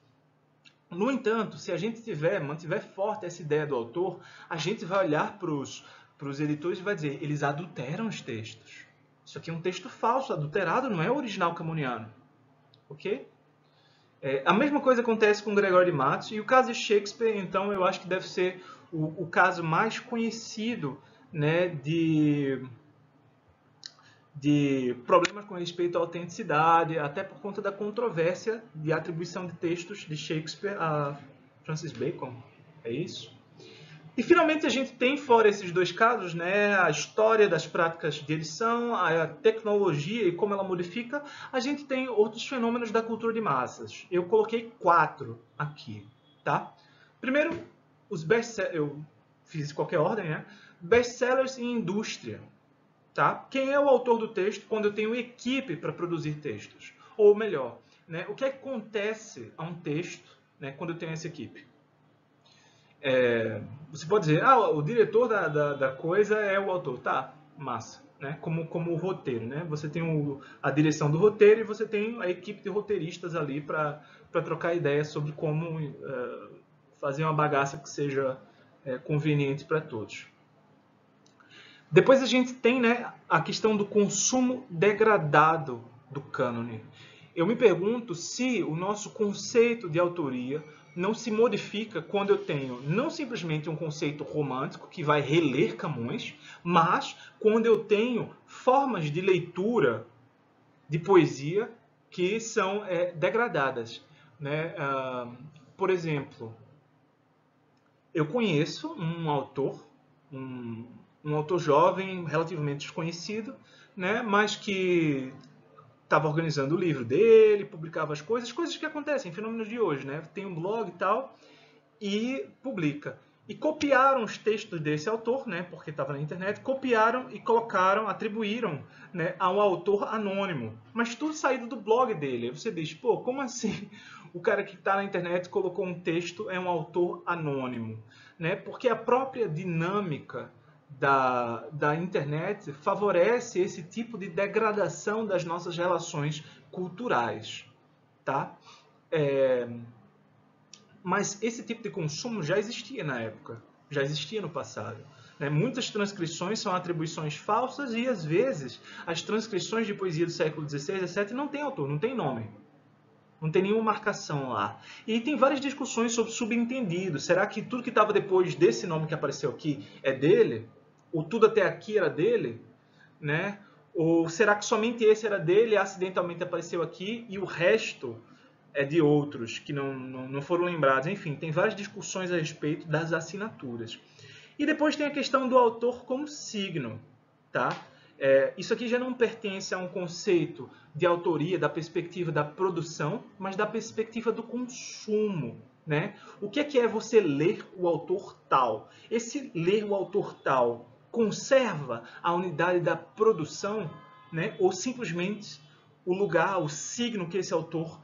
No entanto, se a gente mantiver forte essa ideia do autor, a gente vai olhar para os editores e vai dizer: eles adulteram os textos. Isso aqui é um texto falso, adulterado, não é o original camoniano. Ok? A mesma coisa acontece com Gregório de Matos, e o caso de Shakespeare, então, eu acho que deve ser o caso mais conhecido, né, de problemas com respeito à autenticidade, até por conta da controvérsia de atribuição de textos de Shakespeare a Francis Bacon. É isso? E finalmente a gente tem, fora esses dois casos, né, a história das práticas de edição, a tecnologia e como ela modifica, a gente tem outros fenômenos da cultura de massas. Eu coloquei 4 aqui. Tá? Primeiro, os best-sellers, eu fiz em qualquer ordem, né? Best-sellers em indústria. Tá? Quem é o autor do texto quando eu tenho equipe para produzir textos? Ou melhor, né, o que acontece a um texto, né, quando eu tenho essa equipe? Você pode dizer: o diretor da coisa é o autor. Tá, massa. Né? Como o roteiro. Né? Você tem a direção do roteiro e você tem a equipe de roteiristas ali para trocar ideias sobre como fazer uma bagaça que seja conveniente para todos. Depois a gente tem, né, a questão do consumo degradado do cânone. Eu me pergunto se o nosso conceito de autoria não se modifica quando eu tenho não simplesmente um conceito romântico que vai reler Camões, mas quando eu tenho formas de leitura de poesia que são degradadas. Né? Por exemplo, eu conheço um autor, um autor jovem, relativamente desconhecido, né, mas que estava organizando o livro dele, publicava as coisas que acontecem, fenômenos de hoje, né? Tem um blog e tal, e publica. E copiaram os textos desse autor, né, porque estava na internet, copiaram e colocaram, atribuíram, né, a um autor anônimo. Mas tudo saído do blog dele. Aí você diz: pô, como assim o cara que está na internet colocou um texto é um autor anônimo? Né? Porque a própria dinâmica da internet favorece esse tipo de degradação das nossas relações culturais. Tá? Mas esse tipo de consumo já existia na época, já existia no passado. Né? Muitas transcrições são atribuições falsas e, às vezes, as transcrições de poesia do século XVI e XVII não tem autor, não tem nome. Não tem nenhuma marcação lá. E tem várias discussões sobre subentendido. Será que tudo que estava depois desse nome que apareceu aqui é dele? Ou tudo até aqui era dele? Né? Ou será que somente esse era dele e acidentalmente apareceu aqui e o resto é de outros que não foram lembrados? Enfim, tem várias discussões a respeito das assinaturas. E depois tem a questão do autor como signo. Tá? Isso aqui já não pertence a um conceito de autoria da perspectiva da produção, mas da perspectiva do consumo. né? O que é você ler o autor tal? Esse ler o autor tal conserva a unidade da produção, né? Ou simplesmente o lugar, o signo que esse autor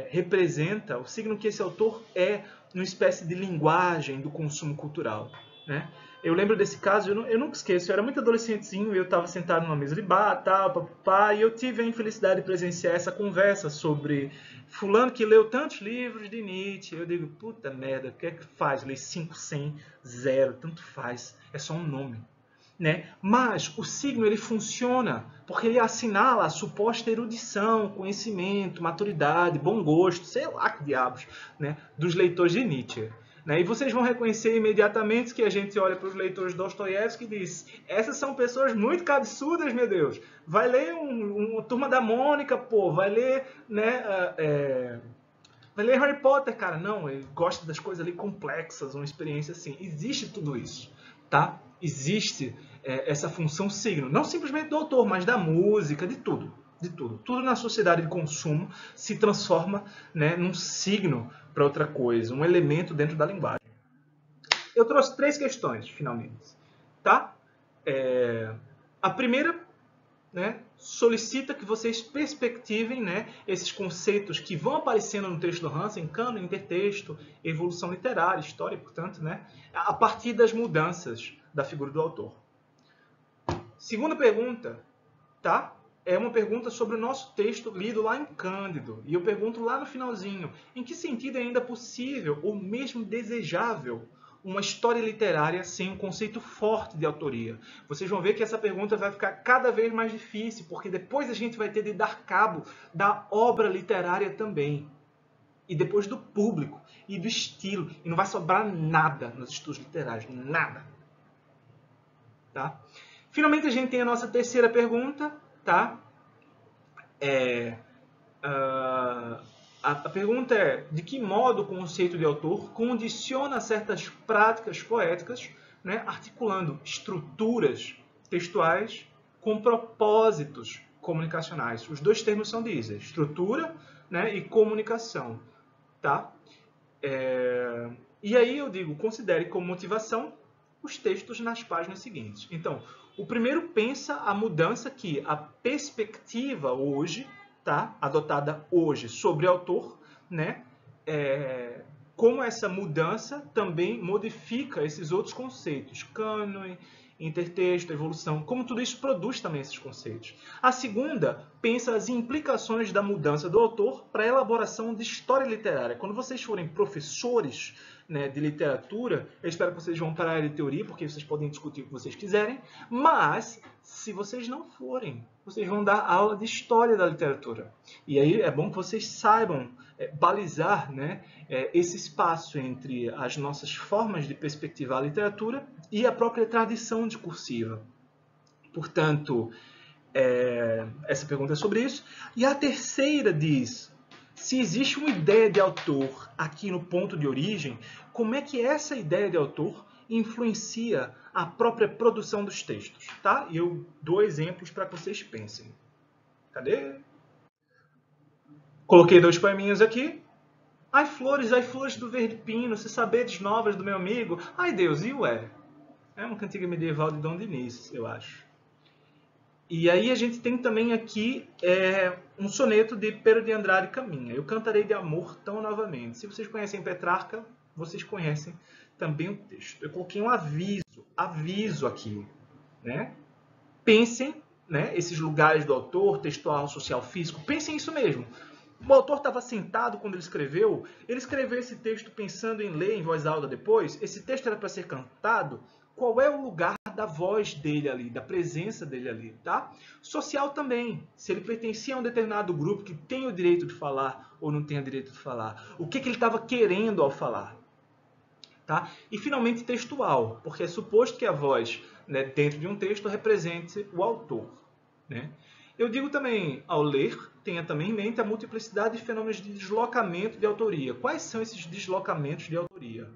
representa, o signo que esse autor é numa espécie de linguagem do consumo cultural, né? Eu lembro desse caso, eu nunca esqueço, eu era muito adolescentezinho, eu estava sentado numa mesa de bar, tal, papapá, e eu tive a infelicidade de presenciar essa conversa sobre fulano que leu tantos livros de Nietzsche. Eu digo, puta merda, o que é que faz? Lê 5, 100, 0, tanto faz, é só um nome. Né? Mas o signo ele funciona porque ele assinala a suposta erudição, conhecimento, maturidade, bom gosto, sei lá que diabos, né? Dos leitores de Nietzsche. Né? E vocês vão reconhecer imediatamente que a gente olha para os leitores de Dostoiévski e diz: essas são pessoas muito cabeçudas, meu Deus. Vai ler uma Turma da Mônica, pô, vai ler, né, vai ler Harry Potter, cara. Não, ele gosta das coisas ali complexas, uma experiência assim. Existe tudo isso, tá? Existe essa função signo. Não simplesmente do autor, mas da música, de tudo. De tudo. Tudo na sociedade de consumo se transforma, né, num signo para outra coisa, um elemento dentro da linguagem. Eu trouxe 3 questões, finalmente. Tá? A primeira, né, solicita que vocês perspectivem, né, esses conceitos que vão aparecendo no texto do Hansen, cânone, intertexto, evolução literária, história, portanto, né, a partir das mudanças da figura do autor. Segunda pergunta, tá? É uma pergunta sobre o nosso texto lido lá em Cândido. E eu pergunto lá no finalzinho, em que sentido é ainda possível, ou mesmo desejável, uma história literária sem um conceito forte de autoria? Vocês vão ver que essa pergunta vai ficar cada vez mais difícil, porque depois a gente vai ter de dar cabo da obra literária também. E depois do público, e do estilo. E não vai sobrar nada nos estudos literários. Nada. Tá? Finalmente a gente tem a nossa terceira pergunta, tá? A pergunta é: de que modo o conceito de autor condiciona certas práticas poéticas, né, articulando estruturas textuais com propósitos comunicacionais? Os dois termos são dizer, estrutura, né, e comunicação. Tá? E aí eu digo, considere como motivação os textos nas páginas seguintes. Então, o primeiro pensa a mudança que a perspectiva hoje, tá, adotada hoje sobre o autor, né, como essa mudança também modifica esses outros conceitos, cânone, intertexto, evolução, como tudo isso produz também esses conceitos. A segunda pensa as implicações da mudança do autor para a elaboração de história literária. Quando vocês forem professores, né, de literatura, eu espero que vocês vão para a área de teoria, porque vocês podem discutir o que vocês quiserem, mas se vocês não forem, vocês vão dar aula de história da literatura. E aí é bom que vocês saibam balizar, né, esse espaço entre as nossas formas de perspectivar a literatura e a própria tradição discursiva. Portanto, essa pergunta é sobre isso. E a terceira diz: se existe uma ideia de autor aqui no ponto de origem, como é que essa ideia de autor influencia a própria produção dos textos? Tá? E eu dou exemplos para que vocês pensem. Cadê? Coloquei 2 poeminhas aqui. Ai flores do verde pino, se saberes novas do meu amigo. Ai Deus, e o é? É uma cantiga medieval de Dom Diniz, eu acho. E aí a gente tem também aqui um soneto de Pero de Andrade Caminha. Eu cantarei de amor tão novamente. Se vocês conhecem Petrarca, vocês conhecem também o texto. Eu coloquei um aviso aqui, né? Pensem, né, esses lugares do autor, textual, social, físico, pensem isso mesmo. O autor estava sentado quando ele escreveu esse texto pensando em ler em voz alta depois, esse texto era para ser cantado, qual é o lugar da voz dele ali, da presença dele ali, tá? Social também, se ele pertencia a um determinado grupo que tem o direito de falar ou não tem o direito de falar, o que ele estava querendo ao falar, tá? E finalmente textual, porque é suposto que a voz, né, dentro de um texto represente o autor, né? Eu digo também, ao ler, tenha também em mente a multiplicidade de fenômenos de deslocamento de autoria. Quais são esses deslocamentos de autoria?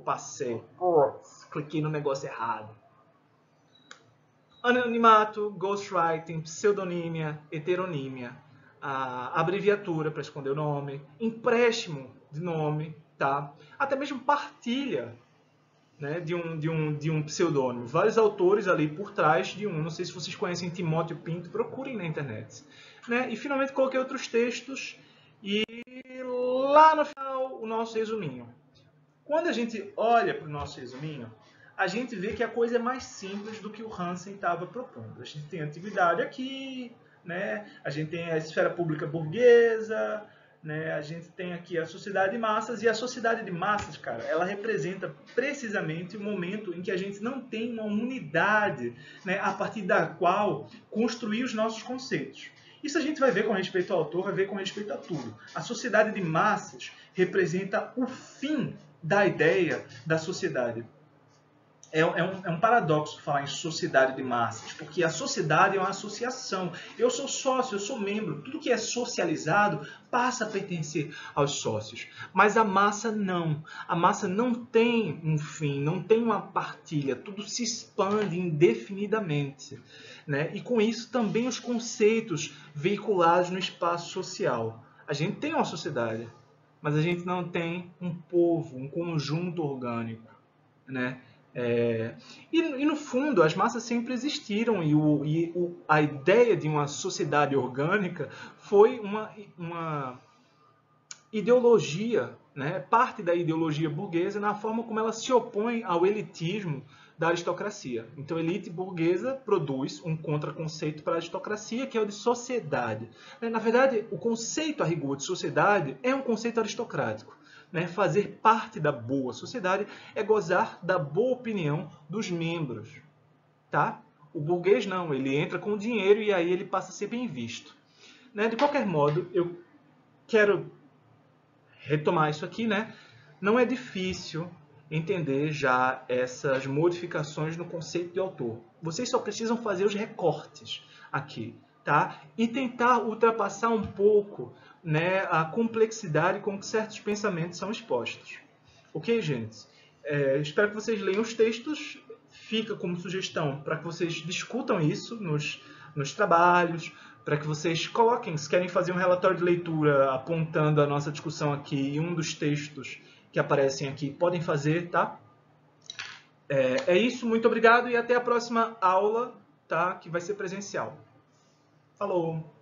Passei. Cliquei no negócio errado. Anonimato, ghostwriting, pseudonímia, heteronímia, a abreviatura para esconder o nome, empréstimo de nome, tá? Até mesmo partilha, né, de um pseudônimo. Vários autores ali por trás de um. Não sei se vocês conhecem Timóteo Pinto, procurem na internet. Né? E finalmente coloquei outros textos e lá no final o nosso resuminho. Quando a gente olha para o nosso resuminho, a gente vê que a coisa é mais simples do que o Hansen estava propondo. A gente tem a antiguidade aqui, né? A gente tem a esfera pública burguesa, né? A gente tem aqui a sociedade de massas, e a sociedade de massas, cara, ela representa precisamente o momento em que a gente não tem uma unidade, né, a partir da qual construir os nossos conceitos. Isso a gente vai ver com respeito ao autor, vai ver com respeito a tudo. A sociedade de massas representa o fim da ideia da sociedade. É um paradoxo falar em sociedade de massas, porque a sociedade é uma associação. Eu sou sócio, eu sou membro. Tudo que é socializado passa a pertencer aos sócios. Mas a massa não. A massa não tem um fim, não tem uma partilha. Tudo se expande indefinidamente. Né? E com isso também os conceitos veiculados no espaço social. A gente tem uma sociedade, mas a gente não tem um povo, um conjunto orgânico. Né? E no fundo, as massas sempre existiram e a ideia de uma sociedade orgânica foi uma ideologia, né, parte da ideologia burguesa na forma como ela se opõe ao elitismo da aristocracia. Então, a elite burguesa produz um contraconceito para a aristocracia, que é o de sociedade. Na verdade, o conceito a rigor de sociedade é um conceito aristocrático. Né? Fazer parte da boa sociedade é gozar da boa opinião dos membros. Tá? O burguês não, ele entra com dinheiro e aí ele passa a ser bem visto. Né? De qualquer modo, eu quero retomar isso aqui. Né? Não é difícil entender já essas modificações no conceito de autor. Vocês só precisam fazer os recortes aqui. Tá? E tentar ultrapassar um pouco, né, a complexidade com que certos pensamentos são expostos. Ok, gente? Espero que vocês leiam os textos. Fica como sugestão para que vocês discutam isso nos trabalhos, para que vocês coloquem, se querem fazer um relatório de leitura apontando a nossa discussão aqui e um dos textos que aparecem aqui, podem fazer, tá? É isso, muito obrigado e até a próxima aula, tá? Que vai ser presencial. Falou!